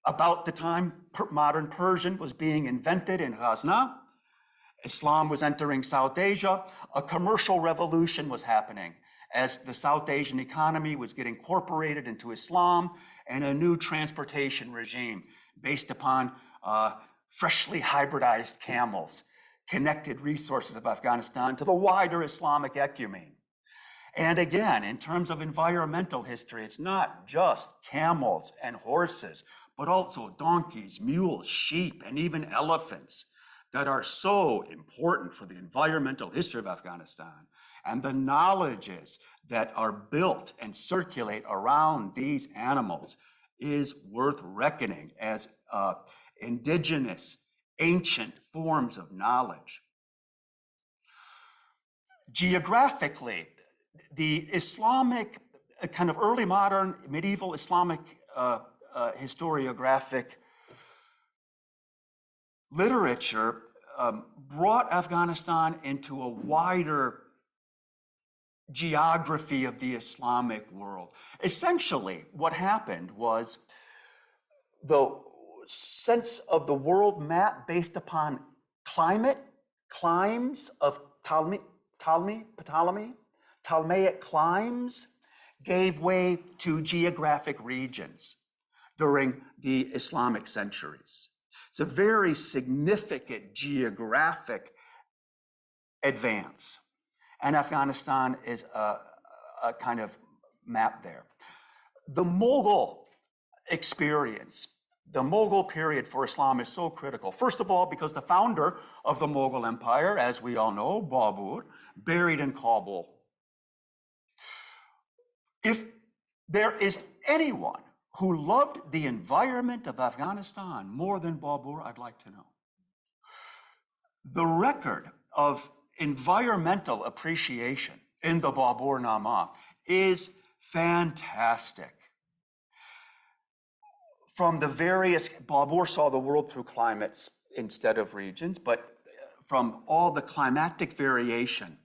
About the time modern Persian was being invented in Ghazna, Islam was entering South Asia, a commercial revolution was happening as the South Asian economy was getting incorporated into Islam, and a new transportation regime based upon freshly hybridized camels connected resources of Afghanistan to the wider Islamic ecumene. And again, in terms of environmental history, it's not just camels and horses, but also donkeys, mules, sheep, and even elephants that are so important for the environmental history of Afghanistan. And the knowledges that are built and circulate around these animals is worth reckoning as indigenous, ancient forms of knowledge. Geographically, the Islamic, kind of early modern, medieval Islamic historiographic literature brought Afghanistan into a wider geography of the Islamic world. Essentially, what happened was the sense of the world map based upon climate, climes of Ptolemaic climes gave way to geographic regions. during the Islamic centuries. It's a very significant geographic advance. And Afghanistan is a kind of map there. The Mughal experience, the Mughal period for Islam is so critical. First of all, because the founder of the Mughal Empire, as we all know, Babur, buried in Kabul. If there is anyone who loved the environment of Afghanistan more than Babur, I'd like to know. The record of environmental appreciation in the Babur Nama is fantastic. From the various, Babur saw the world through climates instead of regions, but from all the climatic variation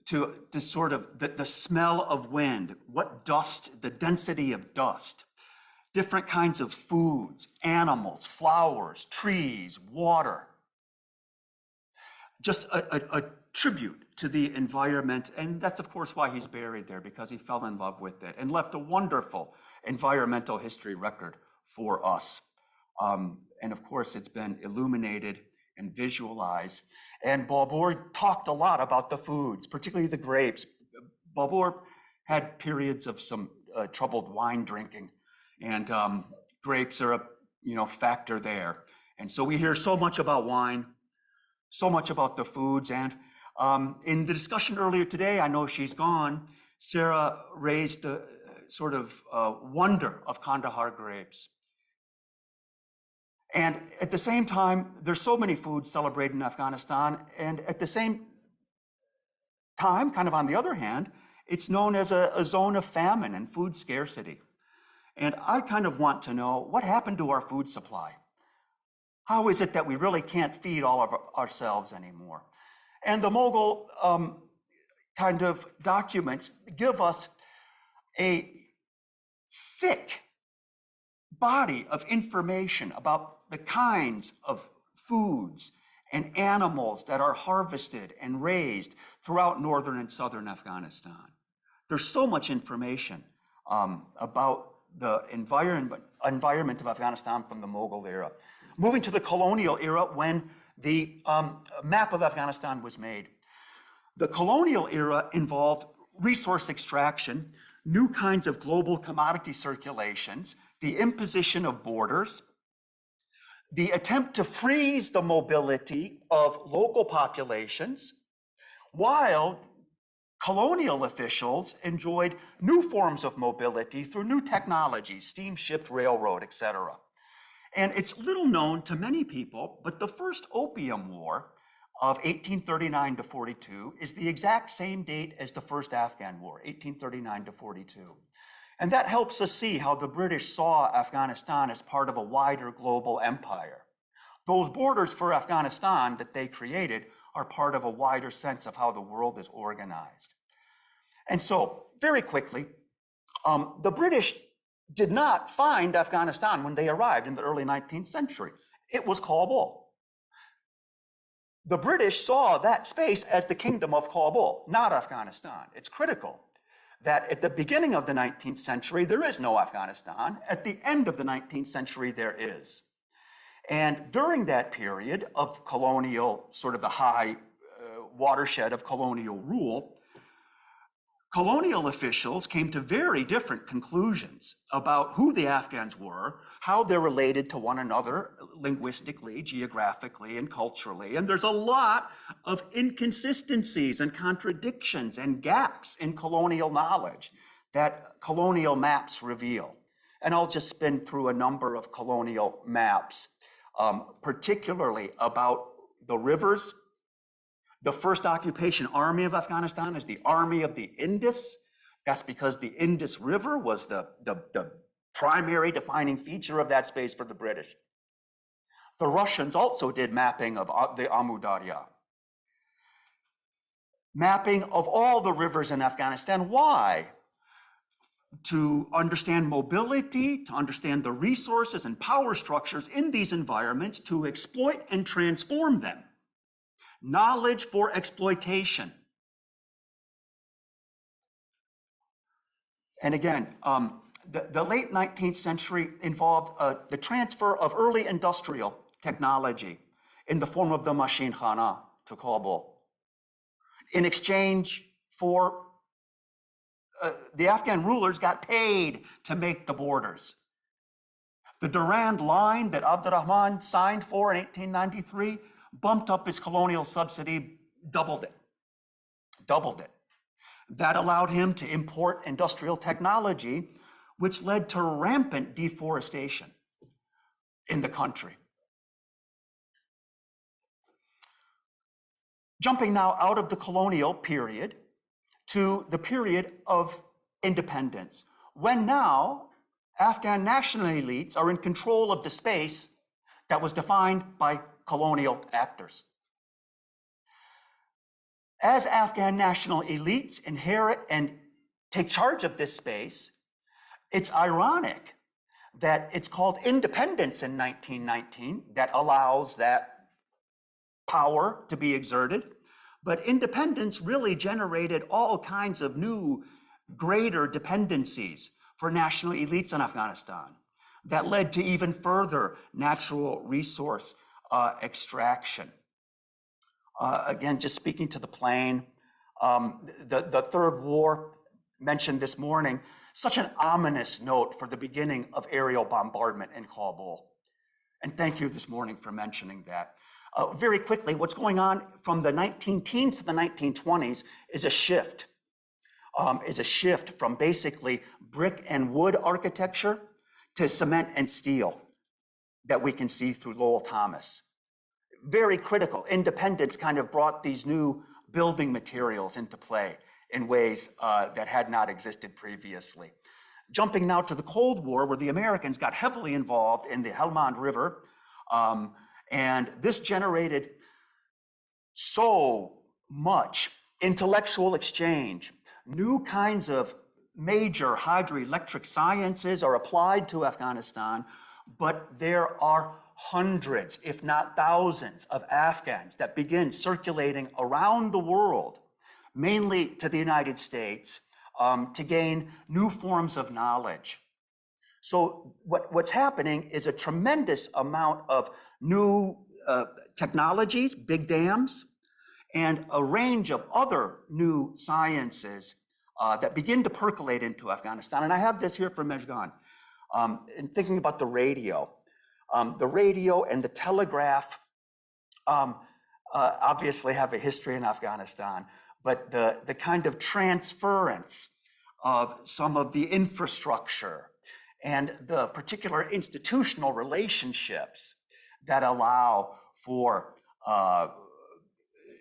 to sort of the smell of wind, what dust, the density of dust, different kinds of foods, animals, flowers, trees, water. Just a tribute to the environment. And that's, of course, why he's buried there, because he fell in love with it and left a wonderful environmental history record for us. And of course, it's been illuminated and visualized. And Babur talked a lot about the foods, particularly the grapes. Babur had periods of some troubled wine drinking, and grapes are a factor there. And so we hear so much about wine, so much about the foods. And in the discussion earlier today, I know she's gone, Sarah raised the sort of wonder of Kandahar grapes. And at the same time, there's so many foods celebrated in Afghanistan. And at the same time, kind of on the other hand, it's known as a zone of famine and food scarcity. And I kind of want to know what happened to our food supply. How is it that we really can't feed all of ourselves anymore? And the Mughal kind of documents give us a thick body of information about the kinds of foods and animals that are harvested and raised throughout northern and southern Afghanistan. There's so much information about the environment of Afghanistan from the Mughal era. Moving to the colonial era, when the map of Afghanistan was made. The colonial era involved resource extraction, new kinds of global commodity circulations, the imposition of borders, the attempt to freeze the mobility of local populations, while colonial officials enjoyed new forms of mobility through new technologies, steamship, railroad, etc. And it's little known to many people, but the first Opium War of 1839 to 42 is the exact same date as the first Afghan War, 1839 to 42. And that helps us see how the British saw Afghanistan as part of a wider global empire. Those borders for Afghanistan that they created are part of a wider sense of how the world is organized. And so, very quickly, the British did not find Afghanistan when they arrived in the early 19th century. It was Kabul. The British saw that space as the kingdom of Kabul, not Afghanistan. It's critical that at the beginning of the 19th century, there is no Afghanistan. At the end of the 19th century, there is. And during that period of colonial, sort of the high watershed of colonial rule, colonial officials came to very different conclusions about who the Afghans were, how they're related to one another linguistically, geographically, and culturally. And there's a lot of inconsistencies and contradictions and gaps in colonial knowledge that colonial maps reveal. And I'll just spin through a number of colonial maps, particularly about the rivers. The first occupation army of Afghanistan is the Army of the Indus. That's because the Indus River was the primary defining feature of that space for the British. The Russians also did mapping of the Amu Darya. Mapping of all the rivers in Afghanistan. Why? To understand mobility, to understand the resources and power structures in these environments, to exploit and transform them. Knowledge for exploitation. And again, The late 19th century involved the transfer of early industrial technology in the form of the machine khana to Kabul. In exchange for the Afghan rulers got paid to make the borders. The Durand Line that Abdurrahman signed for in 1893 bumped up his colonial subsidy, doubled it. That allowed him to import industrial technology, which led to rampant deforestation in the country. Jumping now out of the colonial period to the period of independence, when now Afghan national elites are in control of the space that was defined by colonial actors. As Afghan national elites inherit and take charge of this space, it's ironic that it's called independence in 1919 that allows that power to be exerted. But independence really generated all kinds of new, greater dependencies for national elites in Afghanistan that led to even further natural resource extraction. Again, just speaking to the plain, the third war mentioned this morning, such an ominous note for the beginning of aerial bombardment in Kabul. And thank you this morning for mentioning that. Very quickly, what's going on from the 19-teens to the 1920s is a shift from basically brick and wood architecture to cement and steel that we can see through Lowell Thomas. Very critical. Independence kind of brought these new building materials into play in ways that had not existed previously. Jumping now to the Cold War, where the Americans got heavily involved in the Helmand River, and this generated so much intellectual exchange. New kinds of major hydroelectric sciences are applied to Afghanistan, but there are hundreds, if not thousands, of Afghans that begin circulating around the world, mainly to the United States, to gain new forms of knowledge. So what's happening is a tremendous amount of new technologies, big dams, and a range of other new sciences that begin to percolate into Afghanistan. And I have this here from Mejgan. In thinking about the radio and the telegraph obviously have a history in Afghanistan, but the kind of transference of some of the infrastructure and the particular institutional relationships that allow for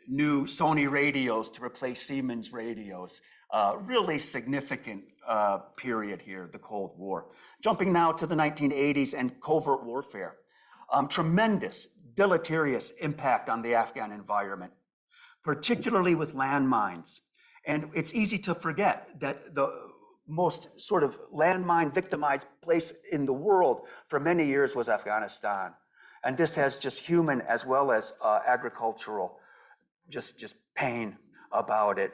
new Sony radios to replace Siemens radios. Really significant period here, the Cold War. Jumping now to the 1980s and covert warfare. Tremendous, deleterious impact on the Afghan environment, particularly with landmines. And it's easy to forget that the most sort of landmine victimized place in the world for many years was Afghanistan. And this has just human as well as agricultural just pain about it.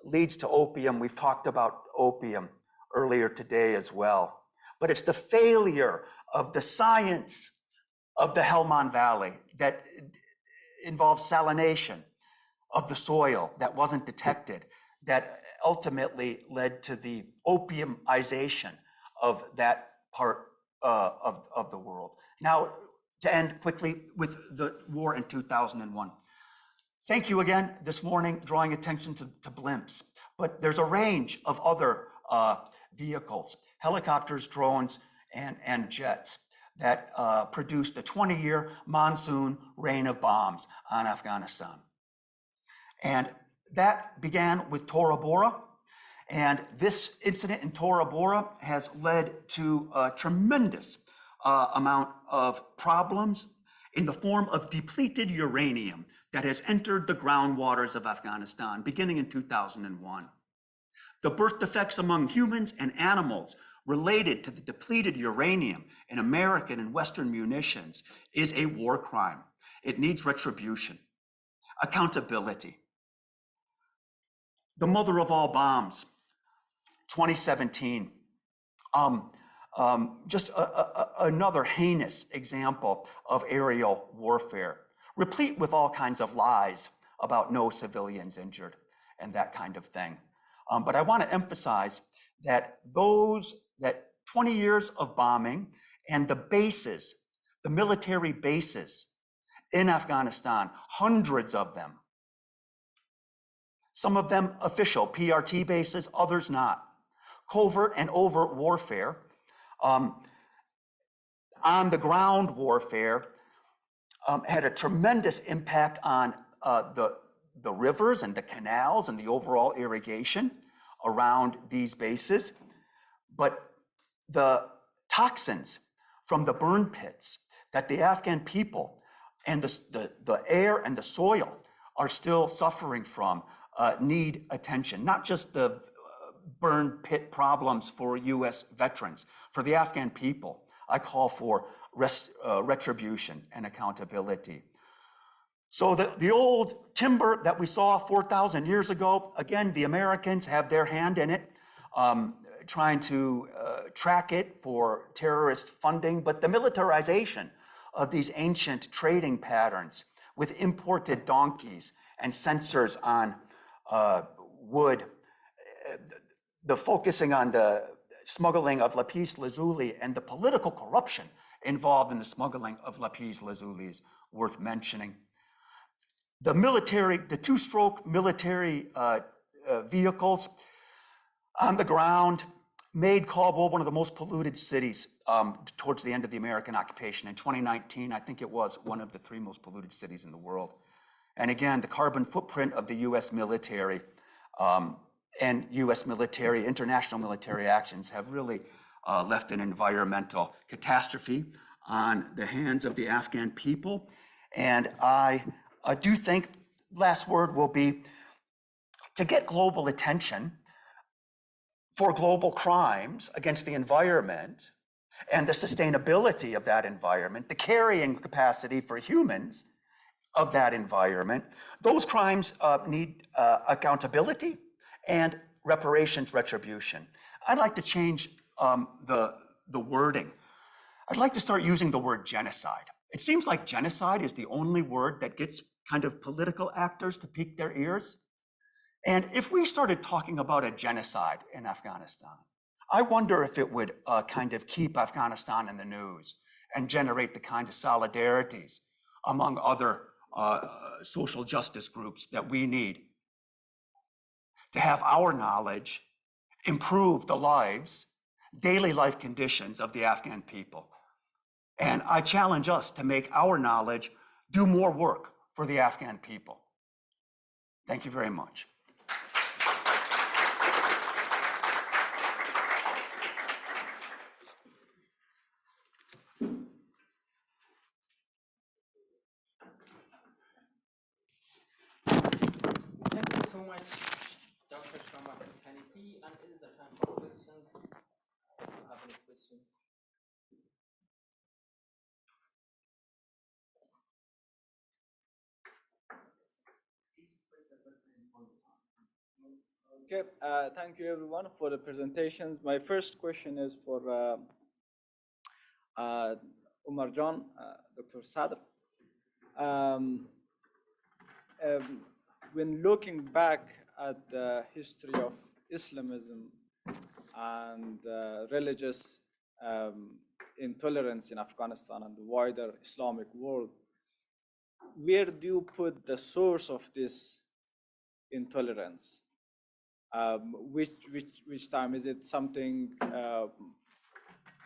Leads to opium. We've talked about opium earlier today as well. But it's the failure of the science of the Helmand Valley that involves salination of the soil that wasn't detected, that ultimately led to the opiumization of that part of the world. Now, to end quickly with the war in 2001. Thank you again this morning, drawing attention to blimps, but there's a range of other vehicles, helicopters, drones, and jets that produced a 20-year monsoon rain of bombs on Afghanistan. And that began with Tora Bora, and this incident in Tora Bora has led to a tremendous amount of problems in the form of depleted uranium that has entered the groundwaters of Afghanistan beginning in 2001. The birth defects among humans and animals related to the depleted uranium in American and Western munitions is a war crime. It needs retribution, accountability. The mother of all bombs, 2017, Just another heinous example of aerial warfare, replete with all kinds of lies about no civilians injured and that kind of thing. But I want to emphasize that 20 years of bombing and the bases, the military bases in Afghanistan, hundreds of them, some of them official PRT bases, others not. Covert and overt warfare, on the ground warfare, had a tremendous impact on the rivers and the canals and the overall irrigation around these bases. But the toxins from the burn pits that the Afghan people and the air and the soil are still suffering from need attention, not just the burn pit problems for US veterans. For the Afghan people, I call for retribution and accountability. So the old timber that we saw 4,000 years ago, again, the Americans have their hand in it, trying to track it for terrorist funding, but the militarization of these ancient trading patterns with imported donkeys and sensors on wood, the focusing on the smuggling of lapis lazuli and the political corruption involved in the smuggling of lapis lazuli is worth mentioning. The military, the two-stroke military vehicles on the ground made Kabul one of the most polluted cities towards the end of the American occupation. In 2019, I think it was one of the 3 most polluted cities in the world. And again, the carbon footprint of the US military and US military, international military actions have really left an environmental catastrophe on the hands of the Afghan people. And I do think, last word will be, to get global attention for global crimes against the environment and the sustainability of that environment, the carrying capacity for humans of that environment, those crimes need accountability and reparations, retribution. I'd like to change the wording. I'd like to start using the word genocide. It seems like genocide is the only word that gets kind of political actors to pique their ears. And if we started talking about a genocide in Afghanistan, I wonder if it would kind of keep Afghanistan in the news and generate the kind of solidarities among other social justice groups that we need to have our knowledge improve the lives, daily life conditions of the Afghan people. And I challenge us to make our knowledge do more work for the Afghan people. Thank you very much. Thank you so much, Dr. Shama Hanifi. And it is the time for questions. If you have any questions. Okay, thank you everyone for the presentations. My first question is for Umar John, Dr. Sadr. When looking back at the history of Islamism and religious intolerance in Afghanistan and the wider Islamic world, where do you put the source of this intolerance? Which time is it something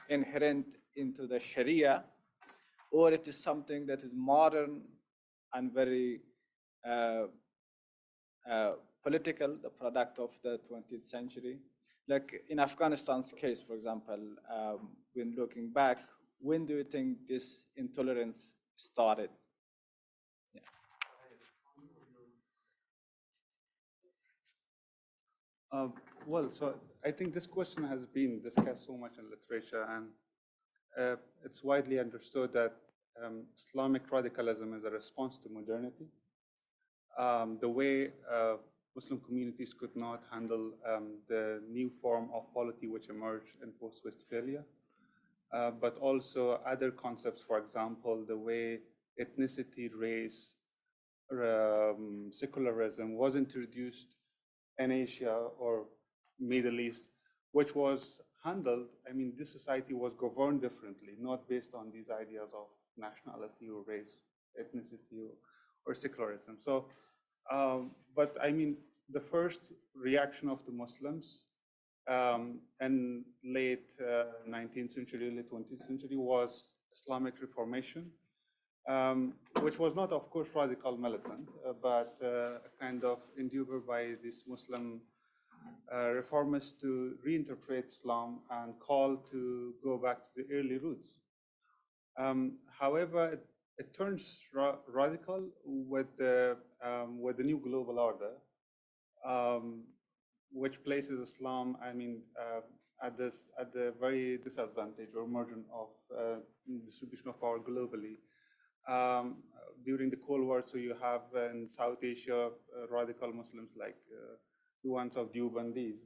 inherent into the Sharia, or it is something that is modern and very political, the product of the 20th century? Like in Afghanistan's case, for example, when looking back, when do you think this intolerance started? Yeah. Well, so I think this question has been discussed so much in literature, and it's widely understood that Islamic radicalism is a response to modernity. The way Muslim communities could not handle the new form of polity which emerged in post-Westphalia, but also other concepts, for example, the way ethnicity, race, secularism was introduced in Asia or Middle East, which was handled, I mean, this society was governed differently, not based on these ideas of nationality or race, ethnicity or secularism. So, but I mean, the first reaction of the Muslims in late 19th century, early 20th century was Islamic Reformation, which was not, of course, radical militant, but kind of endeavored by these Muslim reformists to reinterpret Islam and call to go back to the early roots. However, it turns radical with the new global order, which places Islam, I mean, at the very disadvantage or margin of distribution of power globally. During the Cold War, so you have in South Asia radical Muslims like the ones of Deobandis,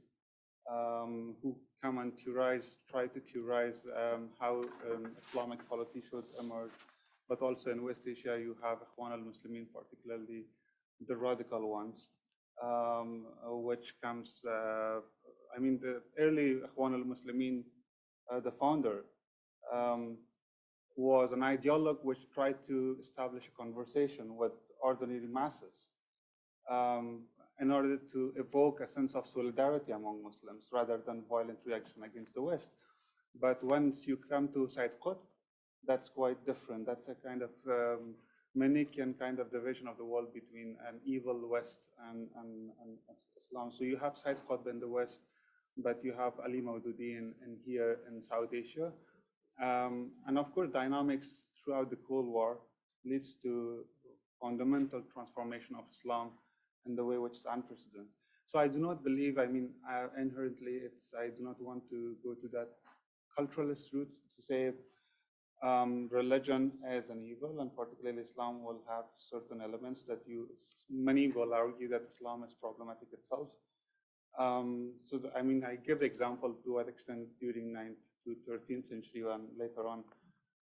who come and try to theorize how Islamic polity should emerge. But also in West Asia, you have Ikhwan al-Muslimin, particularly the radical ones, which comes, I mean, the early Ikhwan al-Muslimin, the founder, was an ideologue which tried to establish a conversation with ordinary masses in order to evoke a sense of solidarity among Muslims rather than violent reaction against the West. But once you come to Sayyid Qutb, that's quite different. That's a kind of Manichaean kind of division of the world between an evil West and Islam. So you have Sayyid Qutb in the West, but you have Ali Maududi in here in South Asia. And of course, dynamics throughout the Cold War leads to fundamental transformation of Islam in the way which is unprecedented. So I do not believe, I mean, inherently, I do not want to go to that culturalist route to say religion as an evil, and particularly Islam will have certain elements that many will argue that Islam is problematic itself. I mean, I give the example to what extent during 9th to 13th century and later on,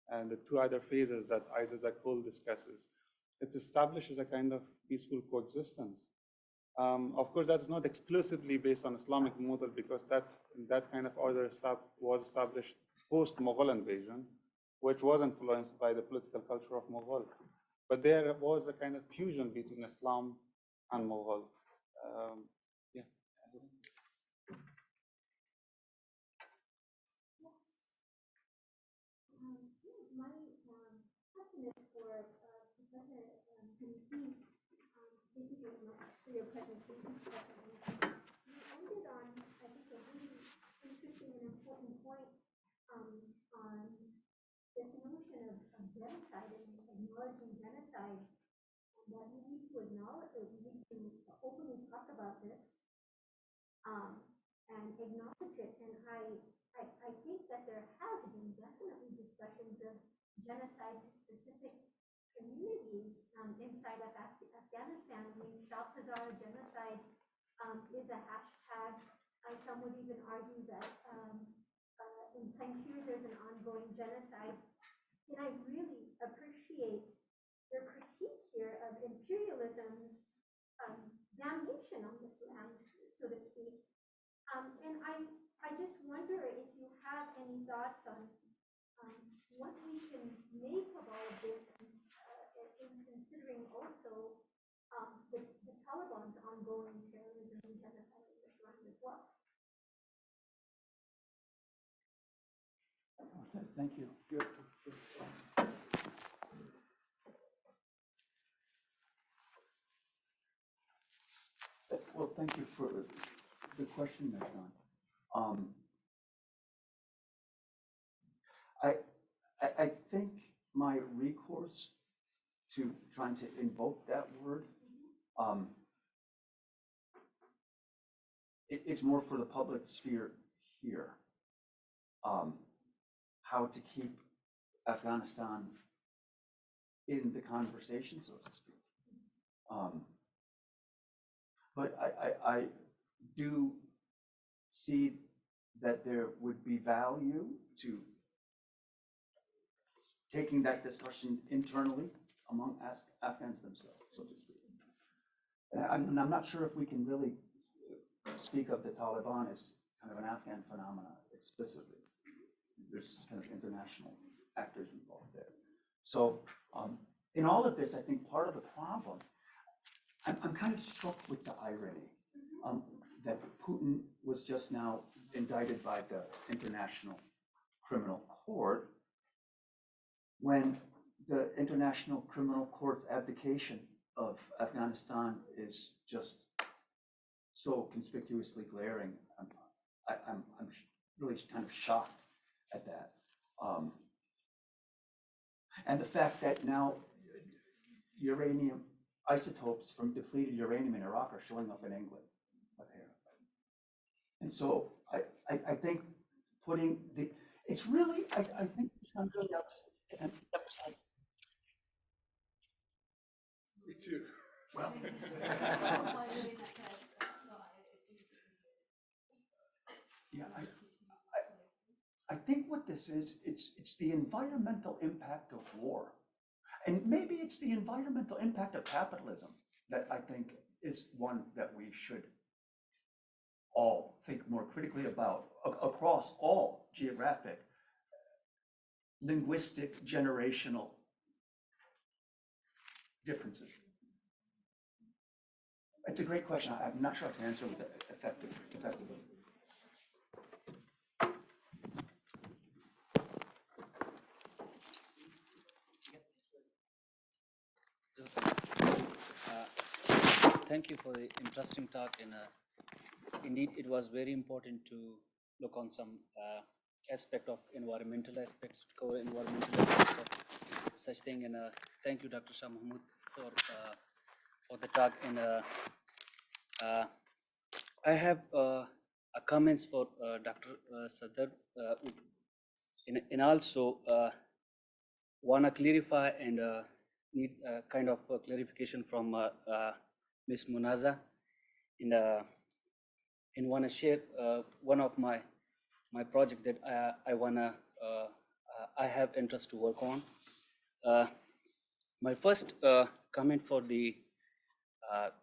and the two other phases that Isaac Zakul discusses. It establishes a kind of peaceful coexistence. Of course, that's not exclusively based on Islamic model, because that kind of order was established post-Mughal invasion, which was influenced by the political culture of Mughal. But there was a kind of fusion between Islam and Mughal. Yeah. My question is for Professor MPhil. Thank you very much for your presentation, Professor MPhil. You ended on, I think, a really interesting and important point on this notion of genocide and acknowledging genocide, and that we need to acknowledge it, we need to openly talk about this and acknowledge it. And I think that there has been definitely discussions of genocide to specific communities inside of Afghanistan. I mean, Stop Hazara genocide is a hashtag. Some would even argue that in Panjshir there's an ongoing genocide. And I really appreciate your critique here of imperialism's damnation on this land, so to speak. And I just wonder if you have any thoughts on what we can make of all of this, in considering also the Taliban's ongoing terrorism and genocide in this land as well. Thank you. Good. Well, thank you for the question, Mehran. I think my recourse to trying to invoke that word, it's more for the public sphere here. How to keep Afghanistan in the conversation, so to speak. but I do see that there would be value to taking that discussion internally among Afghans themselves, so to speak. And I'm not sure if we can really speak of the Taliban as kind of an Afghan phenomena explicitly. There's kind of international actors involved there. So in all of this, I think part of the problem, I'm kind of struck with the irony that Putin was just now indicted by the International Criminal Court when the International Criminal Court's abdication of Afghanistan is just so conspicuously glaring. I'm really kind of shocked at that. And the fact that now uranium isotopes from depleted uranium in Iraq are showing up in England, apparently. And so I think putting the, it's really, I think I'm really emphasize. Me too. Well, yeah, I think what this is, it's the environmental impact of war. And maybe it's the environmental impact of capitalism that I think is one that we should all think more critically about across all geographic, linguistic, generational differences. It's a great question. I'm not sure how to answer with it effectively. So, thank you for the interesting talk, and indeed it was very important to look on some aspect of environmental aspects, to cover environmental aspects of such thing, and thank you, Dr. Shah Mahmood, for the talk. And I have comments for Dr. Sadar, and also want to clarify and need kind of clarification from Ms. Munazza, and want to share one of my project that I have interest to work on. My first comment for the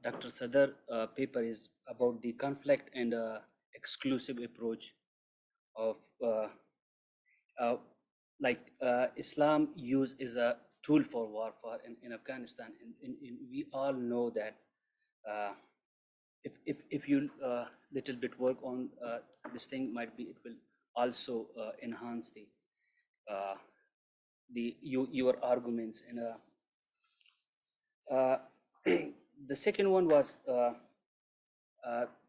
Dr. Sadar paper is about the conflict and exclusive approach of Islam used as a tool for warfare in Afghanistan, and we all know that if you little bit work on this thing, might be it will also enhance your arguments. And the second one was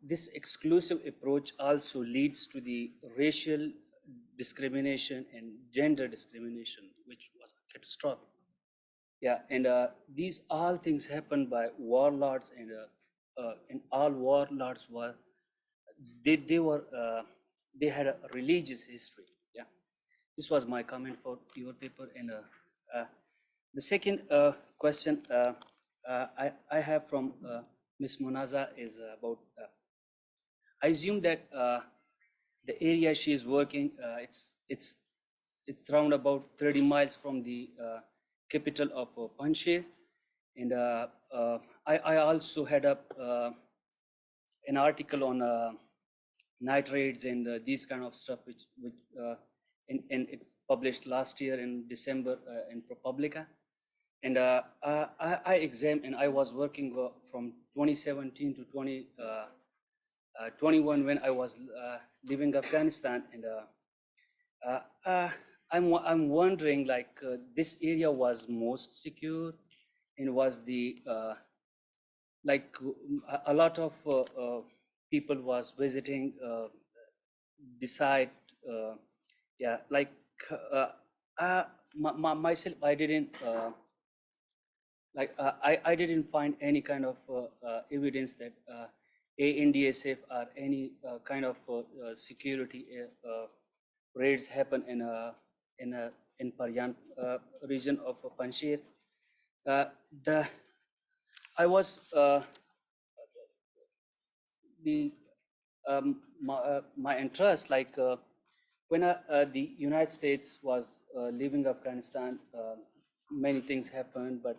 this exclusive approach also leads to the racial discrimination and gender discrimination, which was catastrophic. Yeah, and these all things happened by warlords, and all warlords were they had a religious history. Yeah, this was my comment for your paper. And the second question I have from Ms. Munazza is about. I assume that the area she is working, it's around about 30 miles from the capital of Panjshir, and I also had up an article on nitrates and these kind of stuff, which and it's published last year in December in ProPublica. And I examined, and I was working from 2017 to 2021 when I was leaving Afghanistan, and I'm wondering, like, this area was most secure, and was the like a lot of people was visiting the site. Yeah, like myself, I didn't I didn't find any kind of evidence that NDSF or any kind of security raids happen in Persian region of Panjshir. I was my interest, like when the United States was leaving Afghanistan, many things happened, but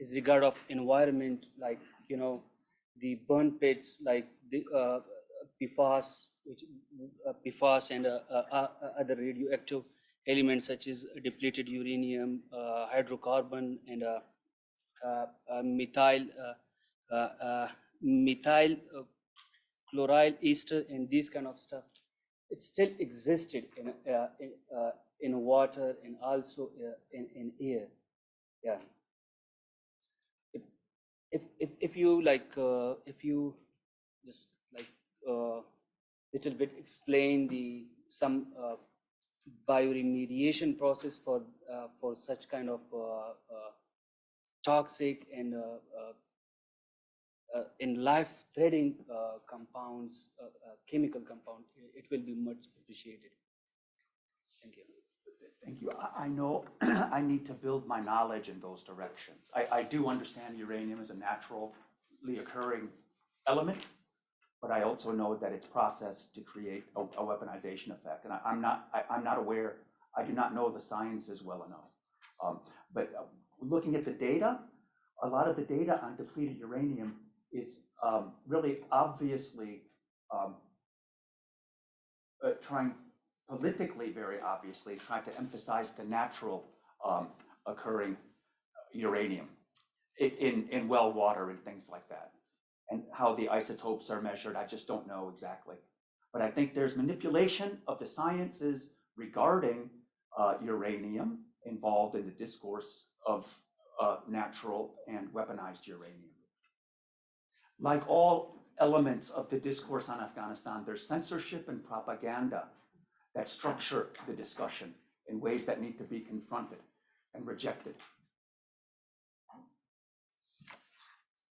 as regard of environment, like, you know, the burn pits, like the PFAS, PFAS and other radioactive elements such as depleted uranium, hydrocarbon, and methyl chloryl ester, and these kind of stuff. It still existed in water and also in air. Yeah. If you like, if you just like little bit explain some bioremediation process for such kind of toxic and in life-threatening compounds, chemical compound, it will be much appreciated. Thank you. Thank you. I know I need to build my knowledge in those directions. I do understand uranium is a naturally occurring element, but I also know that it's processed to create a weaponization effect. And I'm not aware, I do not know the sciences well enough. But looking at the data, a lot of the data on depleted uranium is really obviously trying, politically very obviously, trying to emphasize the natural occurring uranium in well water and things like that. And how the isotopes are measured, I just don't know exactly. But I think there's manipulation of the sciences regarding uranium involved in the discourse of natural and weaponized uranium. Like all elements of the discourse on Afghanistan, there's censorship and propaganda that structure the discussion in ways that need to be confronted and rejected.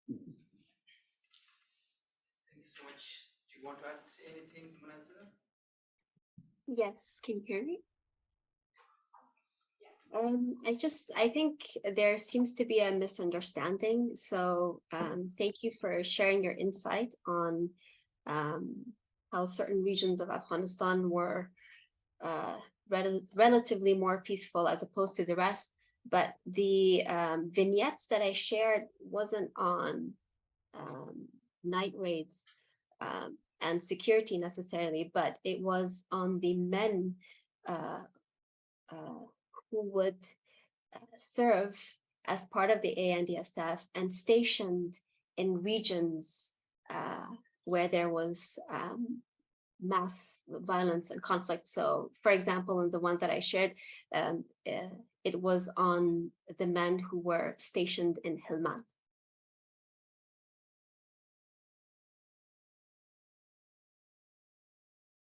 Thank you so much. Do you want to add anything, Munazza? Yes, can you hear me? I think there seems to be a misunderstanding. So thank you for sharing your insight on how certain regions of Afghanistan were relatively more peaceful as opposed to the rest. But the vignettes that I shared wasn't on night raids and security necessarily, but it was on the men who would serve as part of the ANDSF and stationed in regions where there was mass violence and conflict. So, for example, in the one that I shared, it was on the men who were stationed in Helmand.